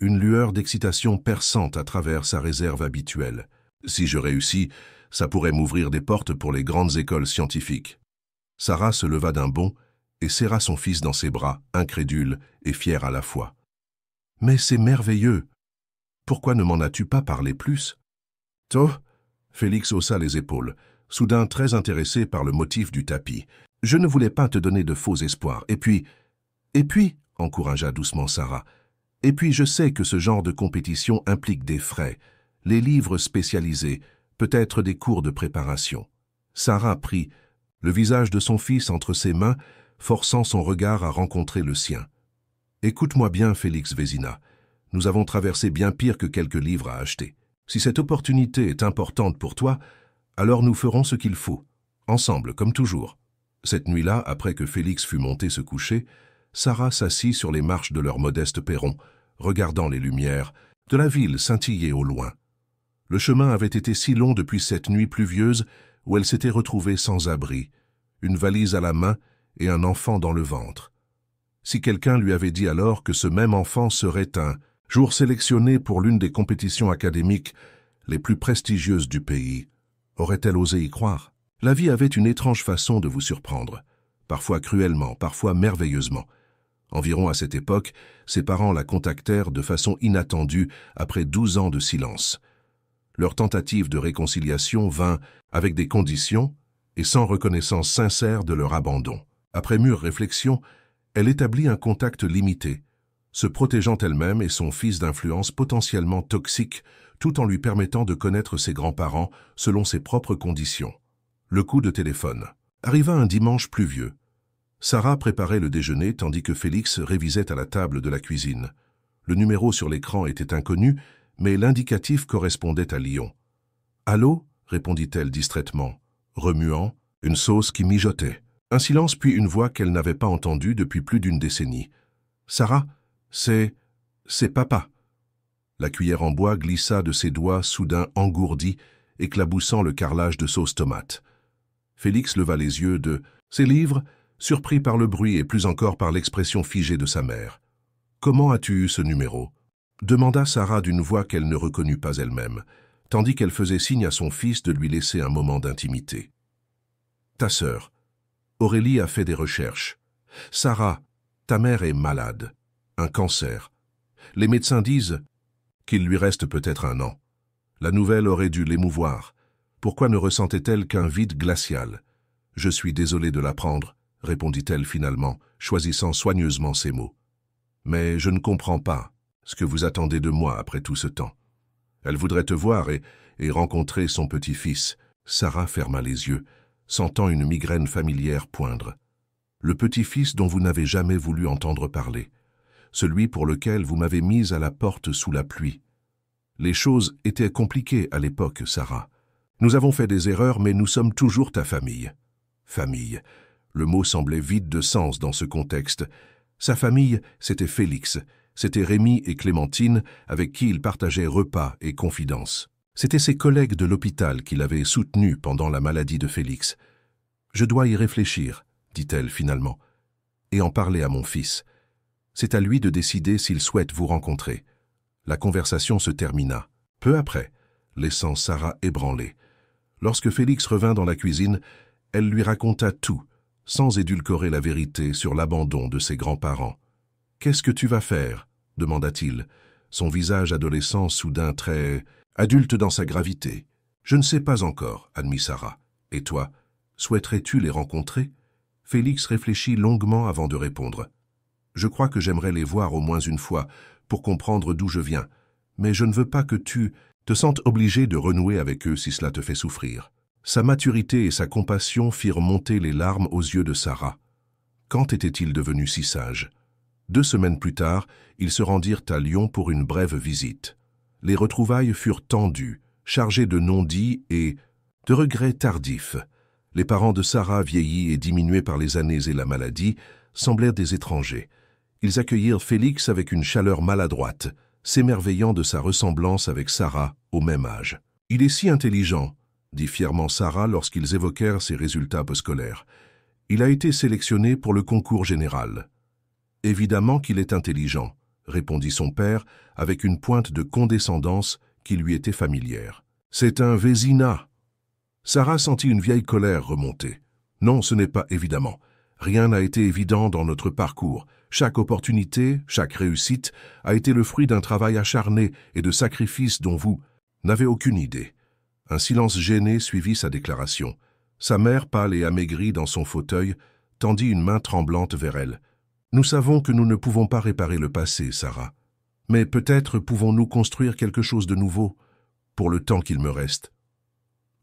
une lueur d'excitation perçante à travers sa réserve habituelle. « Si je réussis, ça pourrait m'ouvrir des portes pour les grandes écoles scientifiques. » Sarah se leva d'un bond et serra son fils dans ses bras, incrédule et fière à la fois. « Mais c'est merveilleux! Pourquoi ne m'en as-tu pas parlé plus ?»« Oh !» Félix haussa les épaules, soudain très intéressé par le motif du tapis. « Je ne voulais pas te donner de faux espoirs. Et puis, encouragea doucement Sarah, et puis je sais que ce genre de compétition implique des frais, les livres spécialisés, peut-être des cours de préparation. » Sarah prit le visage de son fils entre ses mains, forçant son regard à rencontrer le sien. « Écoute-moi bien, Félix Vézina. Nous avons traversé bien pire que quelques livres à acheter. Si cette opportunité est importante pour toi, alors nous ferons ce qu'il faut, ensemble, comme toujours. » Cette nuit-là, après que Félix fut monté se coucher, Sarah s'assit sur les marches de leur modeste perron, regardant les lumières de la ville scintiller au loin. Le chemin avait été si long depuis cette nuit pluvieuse où elle s'était retrouvée sans abri, une valise à la main et un enfant dans le ventre. Si quelqu'un lui avait dit alors que ce même enfant serait un jour sélectionné pour l'une des compétitions académiques les plus prestigieuses du pays, aurait-elle osé y croire? La vie avait une étrange façon de vous surprendre, parfois cruellement, parfois merveilleusement. Environ à cette époque, ses parents la contactèrent de façon inattendue après 12 ans de silence. Leur tentative de réconciliation vint avec des conditions et sans reconnaissance sincère de leur abandon. Après mûre réflexion, elle établit un contact limité, se protégeant elle-même et son fils d'influences potentiellement toxiques, tout en lui permettant de connaître ses grands-parents selon ses propres conditions. Le coup de téléphone. Arriva un dimanche pluvieux. Sarah préparait le déjeuner tandis que Félix révisait à la table de la cuisine. Le numéro sur l'écran était inconnu, mais l'indicatif correspondait à Lyon. « Allô ?» répondit-elle distraitement, remuant une sauce qui mijotait. Un silence puis une voix qu'elle n'avait pas entendue depuis plus d'une décennie. « Sarah, c'est papa. » La cuillère en bois glissa de ses doigts soudain engourdis, éclaboussant le carrelage de sauce tomate. Félix leva les yeux de ses livres, surpris par le bruit et plus encore par l'expression figée de sa mère. « Comment as-tu eu ce numéro ?» demanda Sarah d'une voix qu'elle ne reconnut pas elle-même, tandis qu'elle faisait signe à son fils de lui laisser un moment d'intimité. « Ta sœur. Aurélie a fait des recherches. Sarah, ta mère est malade. Un cancer. Les médecins disent qu'il lui reste peut-être 1 an. La nouvelle aurait dû l'émouvoir. Pourquoi ne ressentait-elle qu'un vide glacial? Je suis désolé de l'apprendre, répondit-elle finalement, choisissant soigneusement ses mots. Mais je ne comprends pas ce que vous attendez de moi après tout ce temps. Elle voudrait te voir et rencontrer son petit-fils. Sarah ferma les yeux, sentant une migraine familière poindre. Le petit-fils dont vous n'avez jamais voulu entendre parler. Celui pour lequel vous m'avez mise à la porte sous la pluie. Les choses étaient compliquées à l'époque, Sarah. Nous avons fait des erreurs, mais nous sommes toujours ta famille. Famille. Le mot semblait vide de sens dans ce contexte. Sa famille, c'était Félix. C'était Rémi et Clémentine, avec qui il partageait repas et confidences. C'étaient ses collègues de l'hôpital qui l'avaient soutenu pendant la maladie de Félix. « Je dois y réfléchir », dit-elle finalement, « et en parler à mon fils. C'est à lui de décider s'il souhaite vous rencontrer. » La conversation se termina. Peu après, laissant Sarah ébranlée. Lorsque Félix revint dans la cuisine, elle lui raconta tout, sans édulcorer la vérité sur l'abandon de ses grands-parents. « Qu'est-ce que tu vas faire ?» demanda-t-il, son visage adolescent soudain très adulte dans sa gravité. « Je ne sais pas encore, » admit Sarah. « Et toi, souhaiterais-tu les rencontrer ?» Félix réfléchit longuement avant de répondre. « Je crois que j'aimerais les voir au moins une fois, pour comprendre d'où je viens, mais je ne veux pas que tu te sentes obligé de renouer avec eux si cela te fait souffrir. » Sa maturité et sa compassion firent monter les larmes aux yeux de Sarah. Quand était-il devenu si sage? 2 semaines plus tard, ils se rendirent à Lyon pour une brève visite. Les retrouvailles furent tendues, chargées de non-dits et de regrets tardifs. Les parents de Sarah, vieillis et diminués par les années et la maladie, semblèrent des étrangers. Ils accueillirent Félix avec une chaleur maladroite, s'émerveillant de sa ressemblance avec Sarah au même âge. « Il est si intelligent », dit fièrement Sarah lorsqu'ils évoquèrent ses résultats scolaires. « Il a été sélectionné pour le concours général. »« Évidemment qu'il est intelligent », répondit son père avec une pointe de condescendance qui lui était familière. « C'est un Vézina !» Sarah sentit une vieille colère remonter. « Non, ce n'est pas évidemment. Rien n'a été évident dans notre parcours. Chaque opportunité, chaque réussite a été le fruit d'un travail acharné et de sacrifices dont vous n'avez aucune idée. » Un silence gêné suivit sa déclaration. Sa mère, pâle et amaigrie dans son fauteuil, tendit une main tremblante vers elle. « Nous savons que nous ne pouvons pas réparer le passé, Sarah. Mais peut-être pouvons-nous construire quelque chose de nouveau, pour le temps qu'il me reste. »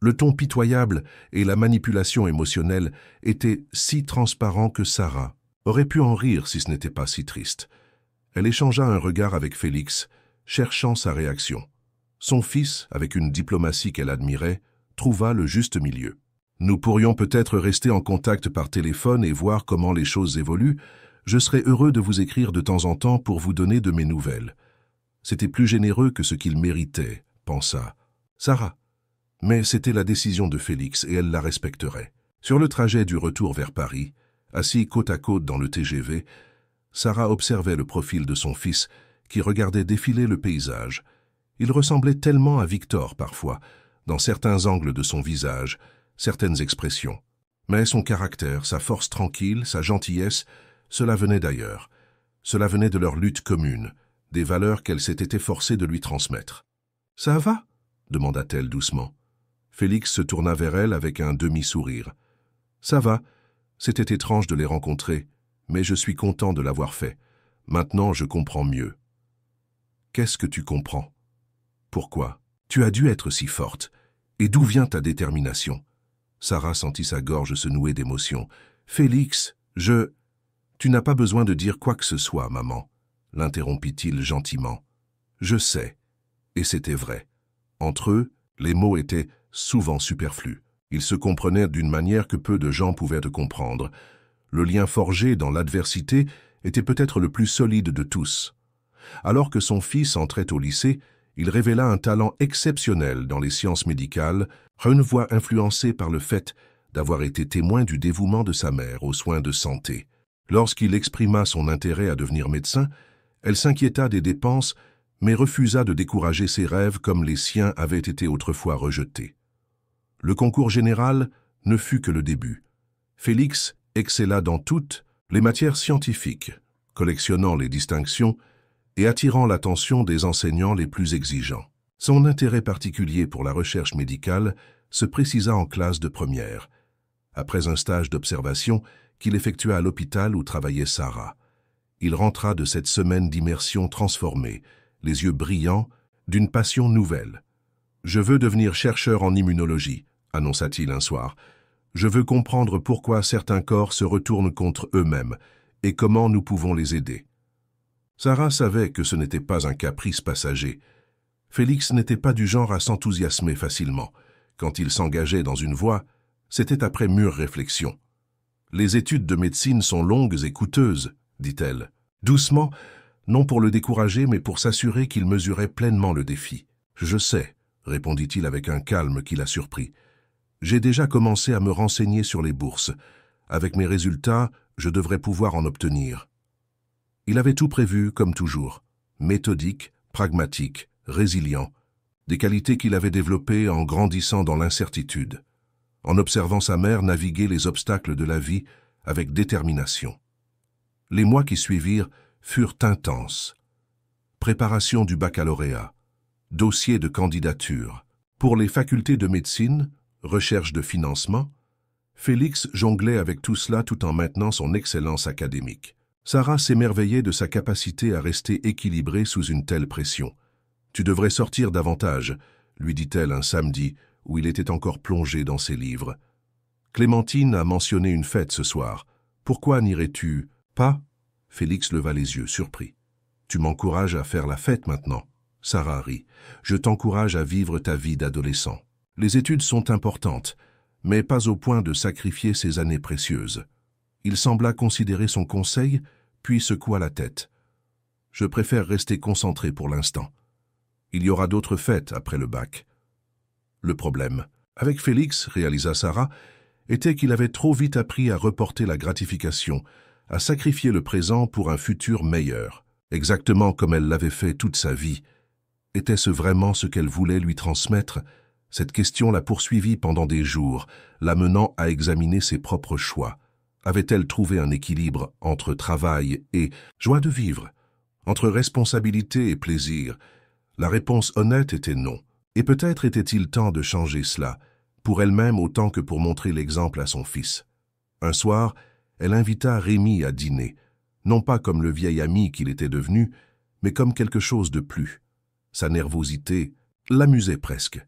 Le ton pitoyable et la manipulation émotionnelle étaient si transparents que Sarah aurait pu en rire si ce n'était pas si triste. Elle échangea un regard avec Félix, cherchant sa réaction. Son fils, avec une diplomatie qu'elle admirait, trouva le juste milieu. « Nous pourrions peut-être rester en contact par téléphone et voir comment les choses évoluent. Je serais heureux de vous écrire de temps en temps pour vous donner de mes nouvelles. » C'était plus généreux que ce qu'il méritait, pensa Sarah. Mais c'était la décision de Félix et elle la respecterait. Sur le trajet du retour vers Paris, assis côte à côte dans le TGV, Sarah observait le profil de son fils qui regardait défiler le paysage. Il ressemblait tellement à Victor parfois, dans certains angles de son visage, certaines expressions. Mais son caractère, sa force tranquille, sa gentillesse, cela venait d'ailleurs. Cela venait de leur lutte commune, des valeurs qu'elle s'était efforcée de lui transmettre. « Ça va ?» demanda-t-elle doucement. Félix se tourna vers elle avec un demi-sourire. « Ça va, c'était étrange de les rencontrer, mais je suis content de l'avoir fait. Maintenant, je comprends mieux. »« Qu'est-ce que tu comprends ? Pourquoi ? Tu as dû être si forte. Et d'où vient ta détermination ?» Sarah sentit sa gorge se nouer d'émotion. « Félix, je... » « Tu n'as pas besoin de dire quoi que ce soit, maman, » l'interrompit-il gentiment. « Je sais. » Et c'était vrai. Entre eux, les mots étaient souvent superflus. Ils se comprenaient d'une manière que peu de gens pouvaient comprendre. Le lien forgé dans l'adversité était peut-être le plus solide de tous. Alors que son fils entrait au lycée, il révéla un talent exceptionnel dans les sciences médicales, une voix influencée par le fait d'avoir été témoin du dévouement de sa mère aux soins de santé. Lorsqu'il exprima son intérêt à devenir médecin, elle s'inquiéta des dépenses, mais refusa de décourager ses rêves comme les siens avaient été autrefois rejetés. Le concours général ne fut que le début. Félix excella dans toutes les matières scientifiques, collectionnant les distinctions et attirant l'attention des enseignants les plus exigeants. Son intérêt particulier pour la recherche médicale se précisa en classe de première, après un stage d'observation qu'il effectua à l'hôpital où travaillait Sarah. Il rentra de cette semaine d'immersion transformée, les yeux brillants, d'une passion nouvelle. « Je veux devenir chercheur en immunologie », annonça-t-il un soir. « Je veux comprendre pourquoi certains corps se retournent contre eux-mêmes et comment nous pouvons les aider. » Sarah savait que ce n'était pas un caprice passager. Félix n'était pas du genre à s'enthousiasmer facilement. Quand il s'engageait dans une voie, c'était après mûre réflexion. « Les études de médecine sont longues et coûteuses, dit-elle. Doucement, non pour le décourager, mais pour s'assurer qu'il mesurait pleinement le défi. « Je sais, répondit-il avec un calme qui la surprit. J'ai déjà commencé à me renseigner sur les bourses. Avec mes résultats, je devrais pouvoir en obtenir. » Il avait tout prévu, comme toujours. Méthodique, pragmatique, résilient. Des qualités qu'il avait développées en grandissant dans l'incertitude, en observant sa mère naviguer les obstacles de la vie avec détermination. Les mois qui suivirent furent intenses. Préparation du baccalauréat, dossier de candidature. Pour les facultés de médecine, recherche de financement, Félix jonglait avec tout cela tout en maintenant son excellence académique. Sarah s'émerveillait de sa capacité à rester équilibrée sous une telle pression. « Tu devrais sortir davantage », lui dit-elle un samedi où il était encore plongé dans ses livres. « Clémentine a mentionné une fête ce soir. Pourquoi n'irais-tu pas ?» Félix leva les yeux, surpris. « Tu m'encourages à faire la fête maintenant ?» Sarah rit. « Je t'encourage à vivre ta vie d'adolescent. Les études sont importantes, mais pas au point de sacrifier ces années précieuses. » Il sembla considérer son conseil, puis secoua la tête. « Je préfère rester concentré pour l'instant. Il y aura d'autres fêtes après le bac. » Le problème, avec Félix, réalisa Sarah, était qu'il avait trop vite appris à reporter la gratification, à sacrifier le présent pour un futur meilleur, exactement comme elle l'avait fait toute sa vie. Était-ce vraiment ce qu'elle voulait lui transmettre? Cette question la poursuivit pendant des jours, l'amenant à examiner ses propres choix. Avait-elle trouvé un équilibre entre travail et joie de vivre, entre responsabilité et plaisir? La réponse honnête était non. Et peut-être était-il temps de changer cela, pour elle-même autant que pour montrer l'exemple à son fils. Un soir, elle invita Rémi à dîner, non pas comme le vieil ami qu'il était devenu, mais comme quelque chose de plus. Sa nervosité l'amusait presque.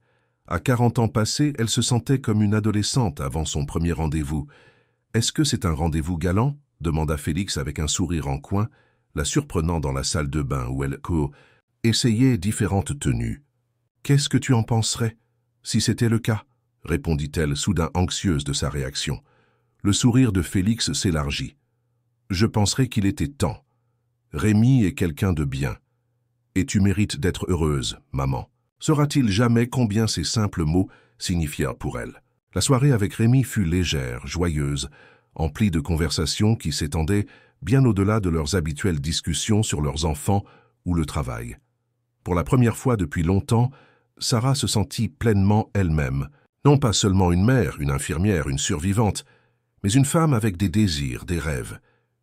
À 40 ans passés, elle se sentait comme une adolescente avant son premier rendez-vous. « Est-ce que c'est un rendez-vous galant ?» demanda Félix avec un sourire en coin, la surprenant dans la salle de bain où elle essayait différentes tenues. « Qu'est-ce que tu en penserais, si c'était le cas ?» répondit-elle, soudain anxieuse de sa réaction. Le sourire de Félix s'élargit. « Je penserais qu'il était temps. Rémi est quelqu'un de bien. Et tu mérites d'être heureuse, maman. » Saura-t-il jamais combien ces simples mots signifièrent pour elle? La soirée avec Rémi fut légère, joyeuse, emplie de conversations qui s'étendaient bien au-delà de leurs habituelles discussions sur leurs enfants ou le travail. Pour la première fois depuis longtemps, Sarah se sentit pleinement elle-même, non pas seulement une mère, une infirmière, une survivante, mais une femme avec des désirs, des rêves,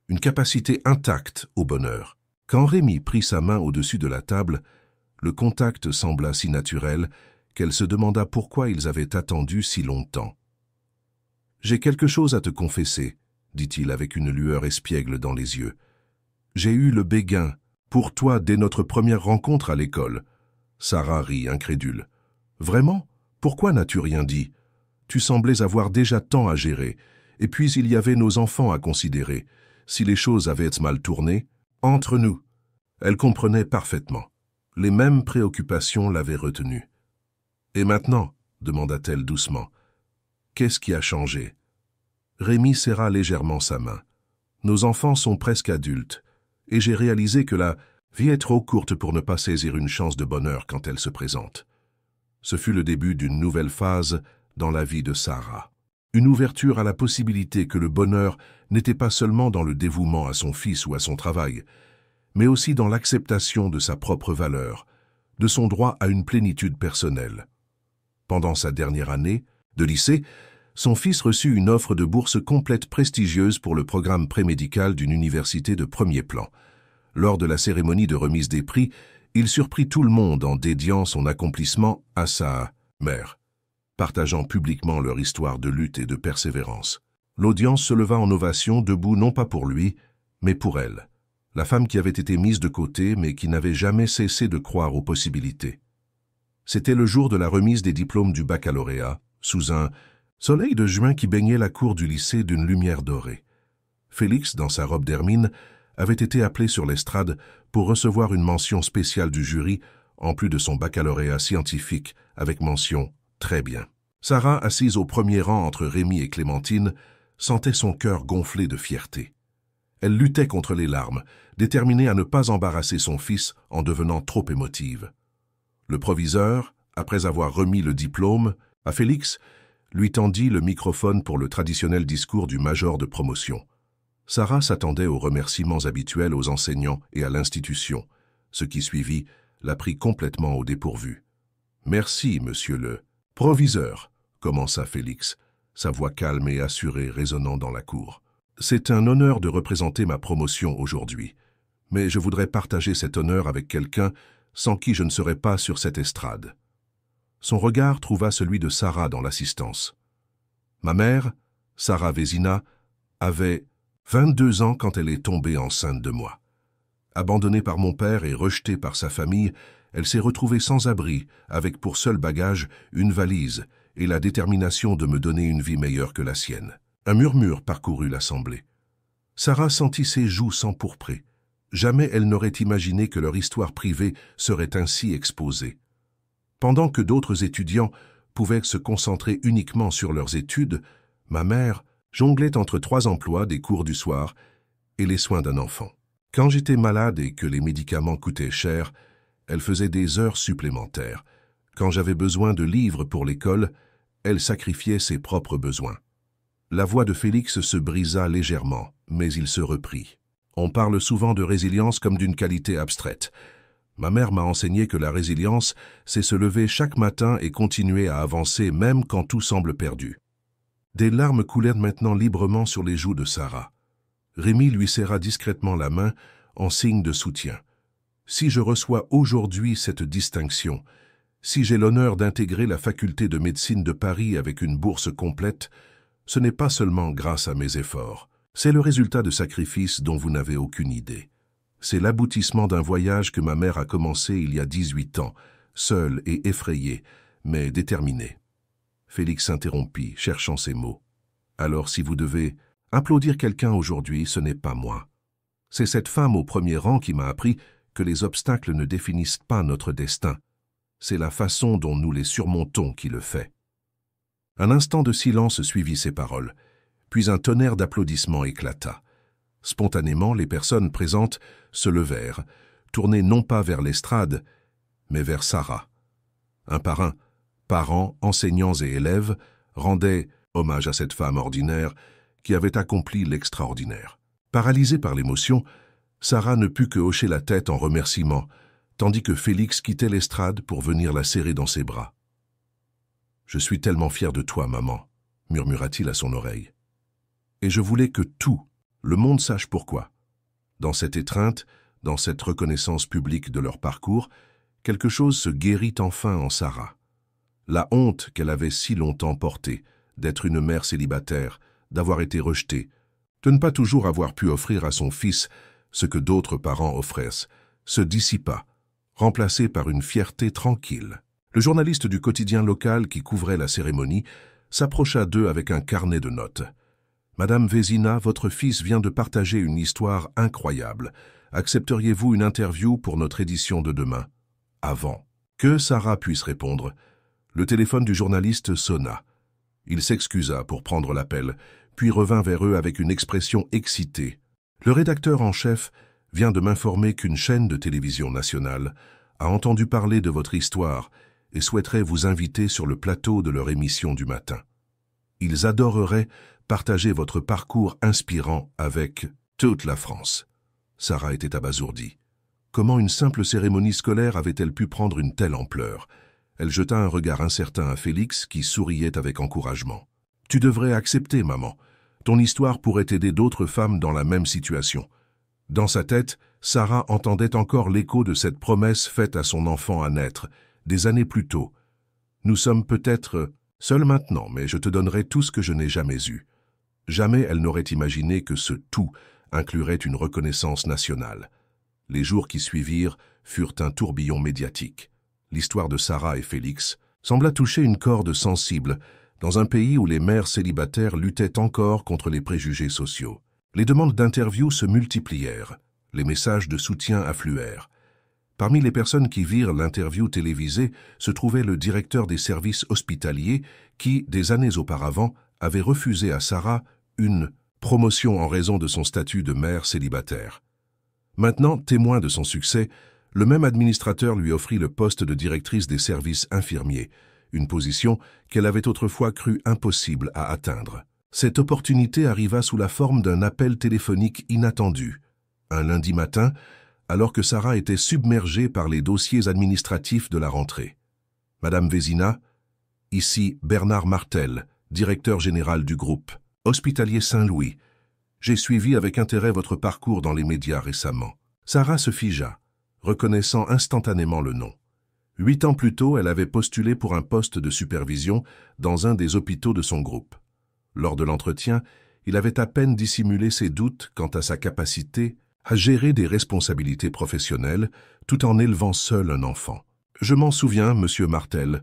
une capacité intacte au bonheur. Quand Rémi prit sa main au-dessus de la table, le contact sembla si naturel qu'elle se demanda pourquoi ils avaient attendu si longtemps. « J'ai quelque chose à te confesser, » dit-il avec une lueur espiègle dans les yeux. « J'ai eu le béguin pour toi dès notre première rencontre à l'école. » Sarah rit, incrédule. « Vraiment? Pourquoi n'as-tu rien dit? Tu semblais avoir déjà tant à gérer, et puis il y avait nos enfants à considérer. Si les choses avaient mal tourné, entre nous. » Elle comprenait parfaitement. Les mêmes préoccupations l'avaient retenue. « Et maintenant ?» demanda-t-elle doucement. « Qu'est-ce qui a changé ?» Rémi serra légèrement sa main. « Nos enfants sont presque adultes, et j'ai réalisé que la vie est trop courte pour ne pas saisir une chance de bonheur quand elle se présente. » Ce fut le début d'une nouvelle phase dans la vie de Sarah. Une ouverture à la possibilité que le bonheur n'était pas seulement dans le dévouement à son fils ou à son travail, mais aussi dans l'acceptation de sa propre valeur, de son droit à une plénitude personnelle. Pendant sa dernière année de lycée, son fils reçut une offre de bourse complète prestigieuse pour le programme prémédical d'une université de premier plan. Lors de la cérémonie de remise des prix, il surprit tout le monde en dédiant son accomplissement à sa mère, partageant publiquement leur histoire de lutte et de persévérance. L'audience se leva en ovation, debout non pas pour lui, mais pour elle. La femme qui avait été mise de côté, mais qui n'avait jamais cessé de croire aux possibilités. C'était le jour de la remise des diplômes du baccalauréat, sous un soleil de juin qui baignait la cour du lycée d'une lumière dorée. Félix, dans sa robe d'hermine, avait été appelé sur l'estrade pour recevoir une mention spéciale du jury en plus de son baccalauréat scientifique avec mention « très bien ». Sarah, assise au premier rang entre Rémi et Clémentine, sentait son cœur gonfler de fierté. Elle luttait contre les larmes, déterminée à ne pas embarrasser son fils en devenant trop émotive. Le proviseur, après avoir remis le diplôme à Félix, lui tendit le microphone pour le traditionnel discours du major de promotion. Sarah s'attendait aux remerciements habituels aux enseignants et à l'institution. Ce qui suivit la prit complètement au dépourvu. « Merci, monsieur le proviseur », commença Félix, sa voix calme et assurée résonnant dans la cour. « C'est un honneur de représenter ma promotion aujourd'hui, mais je voudrais partager cet honneur avec quelqu'un sans qui je ne serais pas sur cette estrade. » Son regard trouva celui de Sarah dans l'assistance. Ma mère, Sarah Vézina, avait 22 ans quand elle est tombée enceinte de moi. Abandonnée par mon père et rejetée par sa famille, elle s'est retrouvée sans abri, avec pour seul bagage une valise et la détermination de me donner une vie meilleure que la sienne. Un murmure parcourut l'assemblée. Sarah sentit ses joues s'empourprer. Jamais elle n'aurait imaginé que leur histoire privée serait ainsi exposée. Pendant que d'autres étudiants pouvaient se concentrer uniquement sur leurs études, ma mère jonglait entre 3 emplois, des cours du soir et les soins d'un enfant. Quand j'étais malade et que les médicaments coûtaient cher, elle faisait des heures supplémentaires. Quand j'avais besoin de livres pour l'école, elle sacrifiait ses propres besoins. La voix de Félix se brisa légèrement, mais il se reprit. On parle souvent de résilience comme d'une qualité abstraite. Ma mère m'a enseigné que la résilience, c'est se lever chaque matin et continuer à avancer même quand tout semble perdu. Des larmes coulèrent maintenant librement sur les joues de Sarah. Rémi lui serra discrètement la main en signe de soutien. Si je reçois aujourd'hui cette distinction, si j'ai l'honneur d'intégrer la faculté de médecine de Paris avec une bourse complète, ce n'est pas seulement grâce à mes efforts. C'est le résultat de sacrifices dont vous n'avez aucune idée. C'est l'aboutissement d'un voyage que ma mère a commencé il y a 18 ans, seule et effrayée, mais déterminée. Félix s'interrompit, cherchant ses mots. Alors si vous devez applaudir quelqu'un aujourd'hui, ce n'est pas moi. C'est cette femme au premier rang qui m'a appris que les obstacles ne définissent pas notre destin. C'est la façon dont nous les surmontons qui le fait. Un instant de silence suivit ces paroles, puis un tonnerre d'applaudissements éclata. Spontanément, les personnes présentes se levèrent, tournées non pas vers l'estrade, mais vers Sarah. Un par un, parents, enseignants et élèves rendaient hommage à cette femme ordinaire qui avait accompli l'extraordinaire. Paralysée par l'émotion, Sarah ne put que hocher la tête en remerciement, tandis que Félix quittait l'estrade pour venir la serrer dans ses bras. « Je suis tellement fier de toi, maman », murmura-t-il à son oreille. « Et je voulais que tout le monde sache pourquoi. » Dans cette étreinte, dans cette reconnaissance publique de leur parcours, quelque chose se guérit enfin en Sarah. La honte qu'elle avait si longtemps portée, d'être une mère célibataire, d'avoir été rejetée, de ne pas toujours avoir pu offrir à son fils ce que d'autres parents offraient, se dissipa, remplacée par une fierté tranquille. Le journaliste du quotidien local qui couvrait la cérémonie s'approcha d'eux avec un carnet de notes. « Madame Vézina, votre fils vient de partager une histoire incroyable. Accepteriez-vous une interview pour notre édition de demain ?» Avant que Sarah puisse répondre, le téléphone du journaliste sonna. Il s'excusa pour prendre l'appel, puis revint vers eux avec une expression excitée. « Le rédacteur en chef vient de m'informer qu'une chaîne de télévision nationale a entendu parler de votre histoire et souhaiterait vous inviter sur le plateau de leur émission du matin. Ils adoreraient partager votre parcours inspirant avec toute la France. » Sarah était abasourdie. Comment une simple cérémonie scolaire avait-elle pu prendre une telle ampleur? Elle jeta un regard incertain à Félix qui souriait avec encouragement. « Tu devrais accepter, maman. Ton histoire pourrait aider d'autres femmes dans la même situation. » Dans sa tête, Sarah entendait encore l'écho de cette promesse faite à son enfant à naître, des années plus tôt. « Nous sommes peut-être seuls maintenant, mais je te donnerai tout ce que je n'ai jamais eu. » Jamais elle n'aurait imaginé que ce tout inclurait une reconnaissance nationale. Les jours qui suivirent furent un tourbillon médiatique. L'histoire de Sarah et Félix sembla toucher une corde sensible dans un pays où les mères célibataires luttaient encore contre les préjugés sociaux. Les demandes d'interview se multiplièrent, les messages de soutien affluèrent. Parmi les personnes qui virent l'interview télévisée se trouvait le directeur des services hospitaliers qui, des années auparavant, avait refusé à Sarah une promotion en raison de son statut de mère célibataire. Maintenant, témoin de son succès, le même administrateur lui offrit le poste de directrice des services infirmiers, une position qu'elle avait autrefois cru impossible à atteindre. Cette opportunité arriva sous la forme d'un appel téléphonique inattendu. Un lundi matin, alors que Sarah était submergée par les dossiers administratifs de la rentrée. « Madame Vézina, ici Bernard Martel, directeur général du groupe hospitalier Saint-Louis. J'ai suivi avec intérêt votre parcours dans les médias récemment. » Sarah se figea, reconnaissant instantanément le nom. 8 ans plus tôt, elle avait postulé pour un poste de supervision dans un des hôpitaux de son groupe. Lors de l'entretien, il avait à peine dissimulé ses doutes quant à sa capacité à gérer des responsabilités professionnelles tout en élevant seul un enfant. « Je m'en souviens, monsieur Martel »,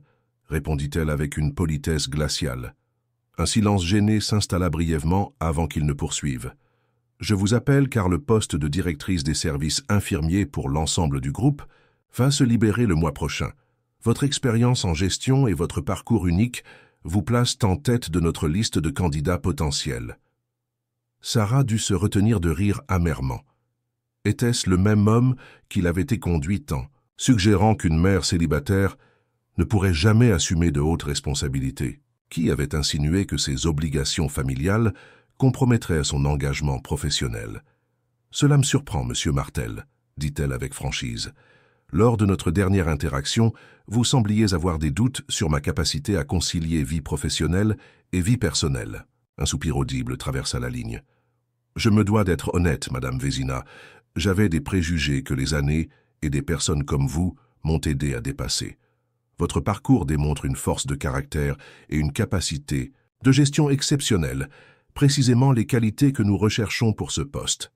répondit-elle avec une politesse glaciale. Un silence gêné s'installa brièvement avant qu'il ne poursuive. « Je vous appelle car le poste de directrice des services infirmiers pour l'ensemble du groupe va se libérer le mois prochain. Votre expérience en gestion et votre parcours unique vous placent en tête de notre liste de candidats potentiels. » Sarah dut se retenir de rire amèrement. Était-ce le même homme qui l'avait éconduit tant, suggérant qu'une mère célibataire ne pourrait jamais assumer de hautes responsabilités? Qui avait insinué que ses obligations familiales compromettraient son engagement professionnel? « Cela me surprend, monsieur Martel, » dit-elle avec franchise. « Lors de notre dernière interaction, vous sembliez avoir des doutes sur ma capacité à concilier vie professionnelle et vie personnelle. » Un soupir audible traversa la ligne. « Je me dois d'être honnête, madame Vézina. J'avais des préjugés que les années et des personnes comme vous m'ont aidé à dépasser. Votre parcours démontre une force de caractère et une capacité de gestion exceptionnelle, précisément les qualités que nous recherchons pour ce poste. »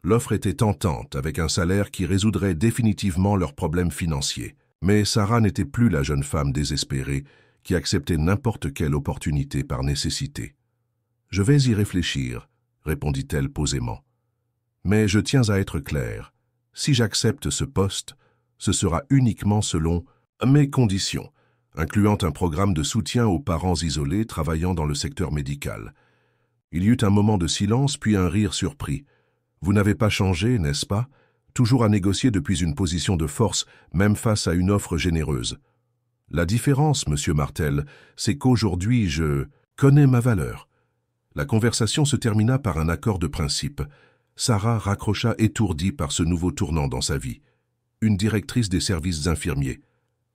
L'offre était tentante, avec un salaire qui résoudrait définitivement leurs problèmes financiers. Mais Sarah n'était plus la jeune femme désespérée qui acceptait n'importe quelle opportunité par nécessité. « Je vais y réfléchir, » répondit-elle posément. « Mais je tiens à être clair. Si j'accepte ce poste, ce sera uniquement selon mes conditions, incluant un programme de soutien aux parents isolés travaillant dans le secteur médical. » Il y eut un moment de silence, puis un rire surpris. « Vous n'avez pas changé, n'est-ce pas? Toujours à négocier depuis une position de force, même face à une offre généreuse. » « La différence, monsieur Martel, c'est qu'aujourd'hui, je connais ma valeur. » La conversation se termina par un accord de principe. Sarah raccrocha étourdie par ce nouveau tournant dans sa vie. Une directrice des services infirmiers.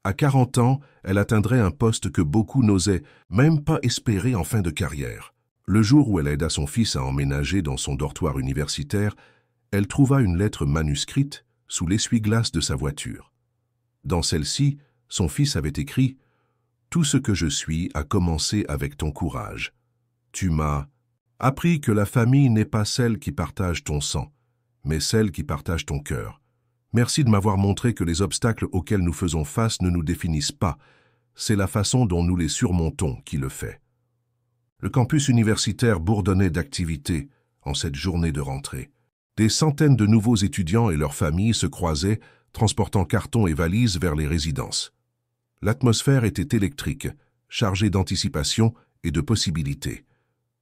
À 40 ans, elle atteindrait un poste que beaucoup n'osaient même pas espérer en fin de carrière. Le jour où elle aida son fils à emménager dans son dortoir universitaire, elle trouva une lettre manuscrite sous l'essuie-glace de sa voiture. Dans celle-ci, son fils avait écrit « Tout ce que je suis a commencé avec ton courage. Tu m'as appris que la famille n'est pas celle qui partage ton sang, mais celle qui partage ton cœur. Merci de m'avoir montré que les obstacles auxquels nous faisons face ne nous définissent pas. C'est la façon dont nous les surmontons qui le fait. » Le campus universitaire bourdonnait d'activités en cette journée de rentrée. Des centaines de nouveaux étudiants et leurs familles se croisaient, transportant cartons et valises vers les résidences. L'atmosphère était électrique, chargée d'anticipation et de possibilités.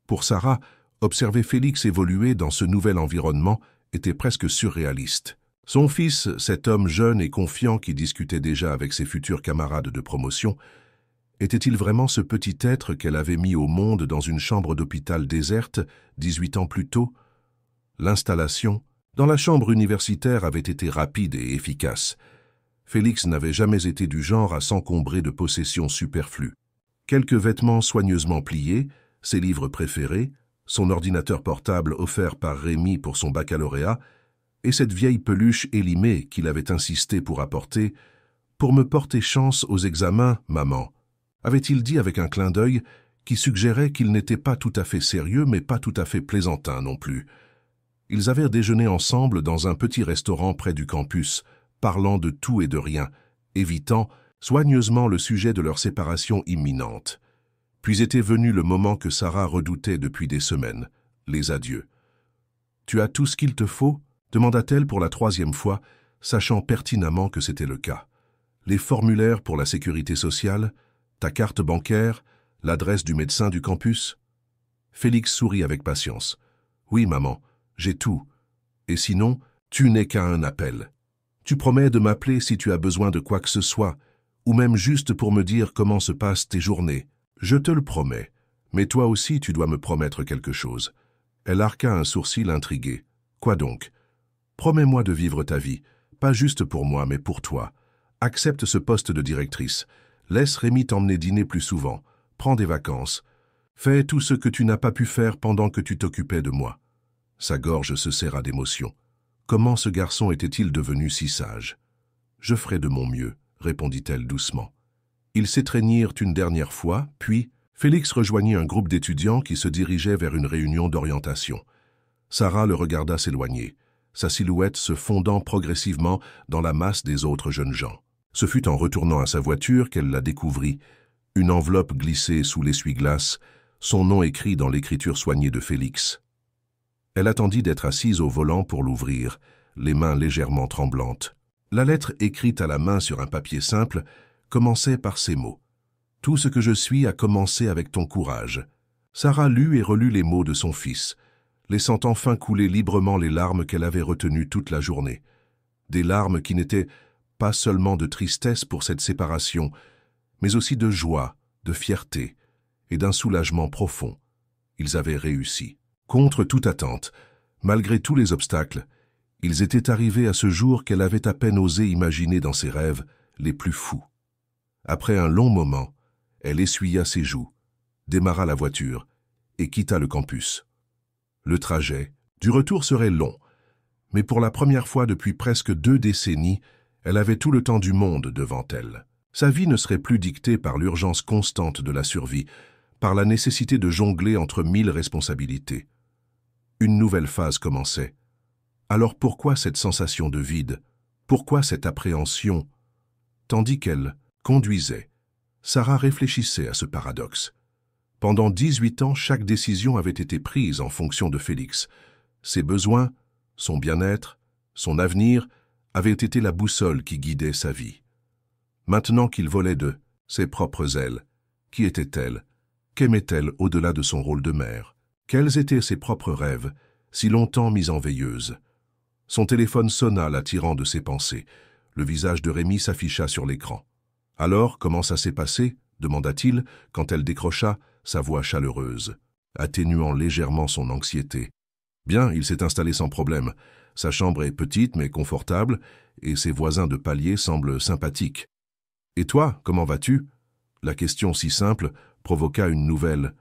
Pour Sarah, observer Félix évoluer dans ce nouvel environnement était presque surréaliste. Son fils, cet homme jeune et confiant qui discutait déjà avec ses futurs camarades de promotion, était-il vraiment ce petit être qu'elle avait mis au monde dans une chambre d'hôpital déserte 18 ans plus tôt? L'installation dans la chambre universitaire avait été rapide et efficace. Félix n'avait jamais été du genre à s'encombrer de possessions superflues. Quelques vêtements soigneusement pliés, ses livres préférés, son ordinateur portable offert par Rémi pour son baccalauréat, et cette vieille peluche élimée qu'il avait insisté pour apporter « Pour me porter chance aux examens, maman », avait-il dit avec un clin d'œil qui suggérait qu'il n'était pas tout à fait sérieux mais pas tout à fait plaisantin non plus. Ils avaient déjeuné ensemble dans un petit restaurant près du campus, parlant de tout et de rien, évitant soigneusement le sujet de leur séparation imminente. Puis était venu le moment que Sarah redoutait depuis des semaines, les adieux. « Tu as tout ce qu'il te faut ?» demanda-t-elle pour la 3e fois, sachant pertinemment que c'était le cas. Les formulaires pour la sécurité sociale, ta carte bancaire, l'adresse du médecin du campus. Félix sourit avec patience. Oui, maman, j'ai tout. Et sinon, tu n'es qu'à un appel. Tu promets de m'appeler si tu as besoin de quoi que ce soit, ou même juste pour me dire comment se passent tes journées. Je te le promets. Mais toi aussi, tu dois me promettre quelque chose. Elle arqua un sourcil intrigué. Quoi donc? Promets-moi de vivre ta vie, pas juste pour moi, mais pour toi. Accepte ce poste de directrice. Laisse Rémi t'emmener dîner plus souvent. Prends des vacances. Fais tout ce que tu n'as pas pu faire pendant que tu t'occupais de moi. Sa gorge se serra d'émotion. Comment ce garçon était-il devenu si sage? Je ferai de mon mieux, répondit-elle doucement. Ils s'étreignirent une dernière fois, puis Félix rejoignit un groupe d'étudiants qui se dirigeait vers une réunion d'orientation. Sarah le regarda s'éloigner, sa silhouette se fondant progressivement dans la masse des autres jeunes gens. Ce fut en retournant à sa voiture qu'elle la découvrit, une enveloppe glissée sous l'essuie-glace, son nom écrit dans l'écriture soignée de Félix. Elle attendit d'être assise au volant pour l'ouvrir, les mains légèrement tremblantes. La lettre écrite à la main sur un papier simple commençait par ces mots. « Tout ce que je suis a commencé avec ton courage. » Sarah lut et relut les mots de son fils, laissant enfin couler librement les larmes qu'elle avait retenues toute la journée. Des larmes qui n'étaient pas seulement de tristesse pour cette séparation, mais aussi de joie, de fierté et d'un soulagement profond. Ils avaient réussi. Contre toute attente, malgré tous les obstacles, ils étaient arrivés à ce jour qu'elle avait à peine osé imaginer dans ses rêves les plus fous. Après un long moment, elle essuya ses joues, démarra la voiture et quitta le campus. Le trajet du retour serait long, mais pour la première fois depuis presque 2 décennies, elle avait tout le temps du monde devant elle. Sa vie ne serait plus dictée par l'urgence constante de la survie, par la nécessité de jongler entre 1000 responsabilités. Une nouvelle phase commençait. Alors pourquoi cette sensation de vide? Pourquoi cette appréhension? Tandis qu'elle conduisait, Sarah réfléchissait à ce paradoxe. Pendant 18 ans, chaque décision avait été prise en fonction de Félix. Ses besoins, son bien-être, son avenir avaient été la boussole qui guidait sa vie. Maintenant qu'il volait de ses propres ailes, qui était-elle? Qu'aimait-elle au-delà de son rôle de mère? Quels étaient ses propres rêves, si longtemps mis en veilleuse? Son téléphone sonna, l'attirant de ses pensées. Le visage de Rémi s'afficha sur l'écran. « Alors, comment ça s'est passé ?» demanda-t-il, quand elle décrocha, sa voix chaleureuse, atténuant légèrement son anxiété. « Bien, il s'est installé sans problème. Sa chambre est petite mais confortable, et ses voisins de palier semblent sympathiques. Et toi, comment vas-tu » La question si simple provoqua une nouvelle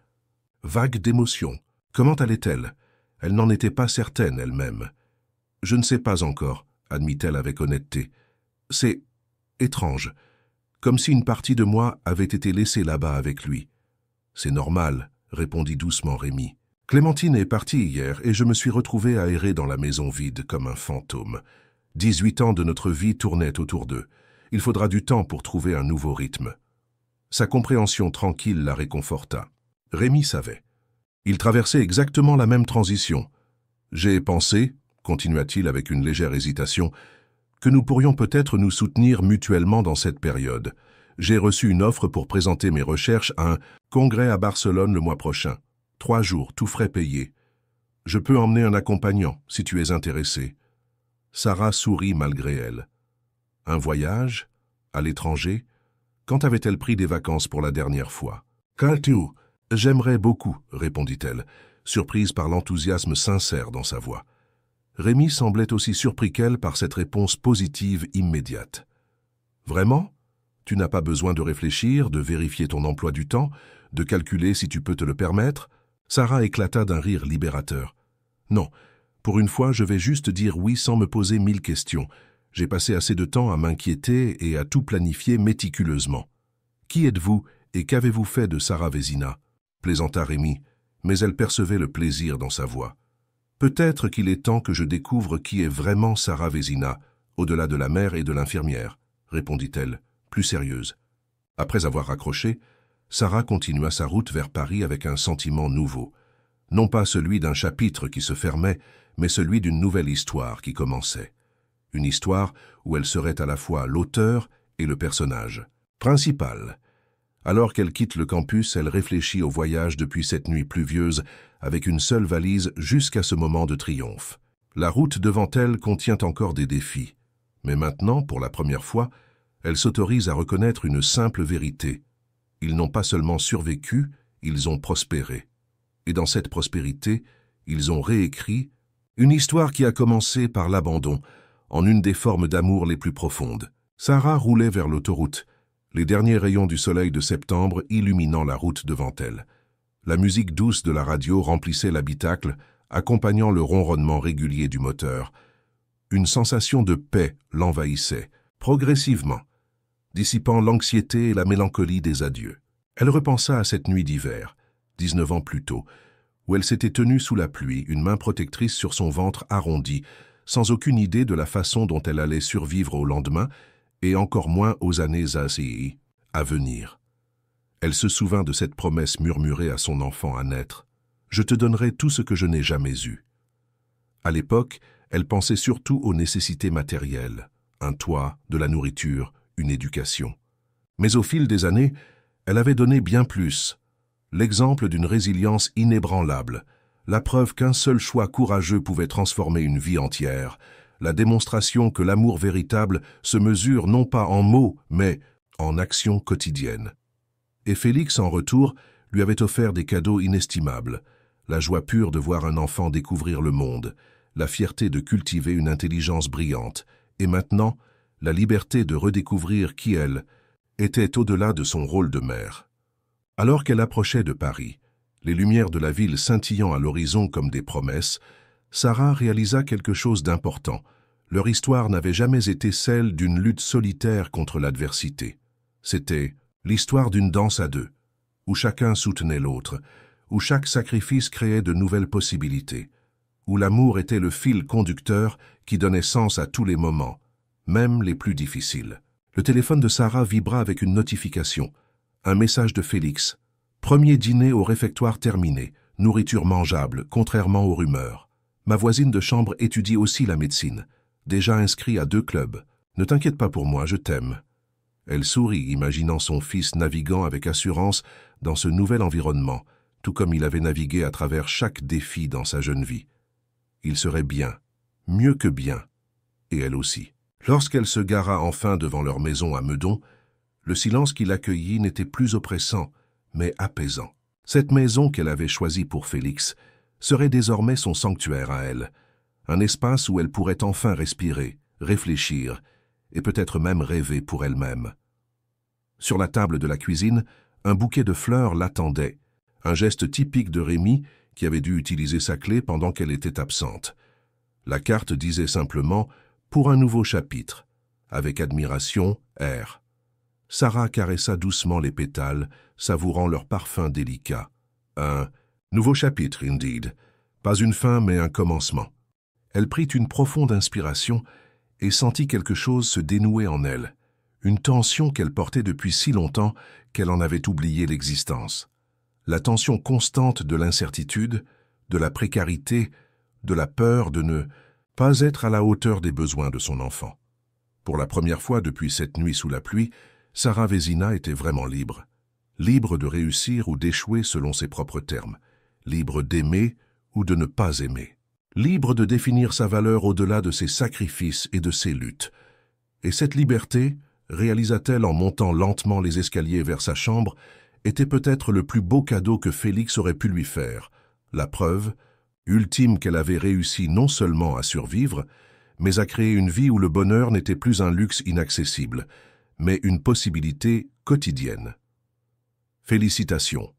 vague d'émotion. Comment allait-elle? Elle n'en était pas certaine elle-même. « Je ne sais pas encore, » admit-elle avec honnêteté. « C'est étrange, comme si une partie de moi avait été laissée là-bas avec lui. »« C'est normal, » répondit doucement Rémi. « Clémentine est partie hier et je me suis retrouvé à errer dans la maison vide comme un fantôme. 18 ans de notre vie tournaient autour d'eux. Il faudra du temps pour trouver un nouveau rythme. » Sa compréhension tranquille la réconforta. Rémi savait. Il traversait exactement la même transition. « J'ai pensé, » continua-t-il avec une légère hésitation, « que nous pourrions peut-être nous soutenir mutuellement dans cette période. J'ai reçu une offre pour présenter mes recherches à un congrès à Barcelone le mois prochain. 3 jours, tout frais payés. Je peux emmener un accompagnant, si tu es intéressé. » Sarah sourit malgré elle. Un voyage? À l'étranger? Quand avait-elle pris des vacances pour la dernière fois? « Caltu, j'aimerais beaucoup, » répondit-elle, surprise par l'enthousiasme sincère dans sa voix. Rémi semblait aussi surpris qu'elle par cette réponse positive immédiate. « Vraiment? Tu n'as pas besoin de réfléchir, de vérifier ton emploi du temps, de calculer si tu peux te le permettre ?» Sarah éclata d'un rire libérateur. « Non, pour une fois, je vais juste dire oui sans me poser 1000 questions. J'ai passé assez de temps à m'inquiéter et à tout planifier méticuleusement. Qui êtes-vous et qu'avez-vous fait de Sarah Vézina ?» plaisanta Rémi, mais elle percevait le plaisir dans sa voix. « Peut-être qu'il est temps que je découvre qui est vraiment Sarah Vézina, au-delà de la mère et de l'infirmière, » répondit-elle, plus sérieuse. Après avoir raccroché, Sarah continua sa route vers Paris avec un sentiment nouveau. Non pas celui d'un chapitre qui se fermait, mais celui d'une nouvelle histoire qui commençait. une histoire où elle serait à la fois l'auteur et le personnage principal. Alors qu'elle quitte le campus, elle réfléchit au voyage depuis cette nuit pluvieuse avec une seule valise jusqu'à ce moment de triomphe. La route devant elle contient encore des défis. Mais maintenant, pour la première fois, elle s'autorise à reconnaître une simple vérité. Ils n'ont pas seulement survécu, ils ont prospéré. Et dans cette prospérité, ils ont réécrit une histoire qui a commencé par l'abandon, en une des formes d'amour les plus profondes. Sarah roulait vers l'autoroute, les derniers rayons du soleil de septembre illuminant la route devant elle. La musique douce de la radio remplissait l'habitacle, accompagnant le ronronnement régulier du moteur. Une sensation de paix l'envahissait, progressivement, dissipant l'anxiété et la mélancolie des adieux. Elle repensa à cette nuit d'hiver, 19 ans plus tôt, où elle s'était tenue sous la pluie, une main protectrice sur son ventre arrondi, sans aucune idée de la façon dont elle allait survivre au lendemain, et encore moins aux années à venir. Elle se souvint de cette promesse murmurée à son enfant à naître. « Je te donnerai tout ce que je n'ai jamais eu. » À l'époque, elle pensait surtout aux nécessités matérielles, un toit, de la nourriture, une éducation. Mais au fil des années, elle avait donné bien plus. L'exemple d'une résilience inébranlable, la preuve qu'un seul choix courageux pouvait transformer une vie entière, la démonstration que l'amour véritable se mesure non pas en mots, mais en actions quotidiennes. Et Félix, en retour, lui avait offert des cadeaux inestimables, la joie pure de voir un enfant découvrir le monde, la fierté de cultiver une intelligence brillante, et maintenant, la liberté de redécouvrir qui elle était au-delà de son rôle de mère. Alors qu'elle approchait de Paris, les lumières de la ville scintillant à l'horizon comme des promesses, Sarah réalisa quelque chose d'important. Leur histoire n'avait jamais été celle d'une lutte solitaire contre l'adversité. C'était l'histoire d'une danse à deux, où chacun soutenait l'autre, où chaque sacrifice créait de nouvelles possibilités, où l'amour était le fil conducteur qui donnait sens à tous les moments, même les plus difficiles. Le téléphone de Sarah vibra avec une notification, un message de Félix. Premier dîner au réfectoire terminé, nourriture mangeable, contrairement aux rumeurs. Ma voisine de chambre étudie aussi la médecine, déjà inscrit à 2 clubs. Ne t'inquiète pas pour moi, je t'aime. Elle sourit, imaginant son fils naviguant avec assurance dans ce nouvel environnement, tout comme il avait navigué à travers chaque défi dans sa jeune vie. Il serait bien, mieux que bien, et elle aussi. Lorsqu'elle se gara enfin devant leur maison à Meudon, le silence qui l'accueillit n'était plus oppressant, mais apaisant. Cette maison qu'elle avait choisie pour Félix serait désormais son sanctuaire à elle, un espace où elle pourrait enfin respirer, réfléchir, et peut-être même rêver pour elle-même. Sur la table de la cuisine, un bouquet de fleurs l'attendait, un geste typique de Rémi qui avait dû utiliser sa clé pendant qu'elle était absente. La carte disait simplement « Pour un nouveau chapitre », avec admiration, R. Sarah caressa doucement les pétales, savourant leur parfum délicat. Un nouveau chapitre, indeed. Pas une fin, mais un commencement. Elle prit une profonde inspiration et sentit quelque chose se dénouer en elle, une tension qu'elle portait depuis si longtemps qu'elle en avait oublié l'existence. La tension constante de l'incertitude, de la précarité, de la peur de ne pas être à la hauteur des besoins de son enfant. Pour la première fois depuis cette nuit sous la pluie, Sarah Vézina était vraiment libre. Libre de réussir ou d'échouer selon ses propres termes. Libre d'aimer ou de ne pas aimer. Libre de définir sa valeur au-delà de ses sacrifices et de ses luttes. Et cette liberté, réalisa-t-elle en montant lentement les escaliers vers sa chambre, était peut-être le plus beau cadeau que Félix aurait pu lui faire. La preuve, ultime qu'elle avait réussi non seulement à survivre, mais à créer une vie où le bonheur n'était plus un luxe inaccessible, mais une possibilité quotidienne. Félicitations.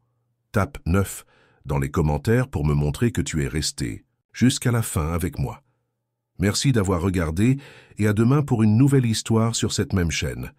Tape 9 dans les commentaires pour me montrer que tu es resté jusqu'à la fin avec moi. Merci d'avoir regardé et à demain pour une nouvelle histoire sur cette même chaîne.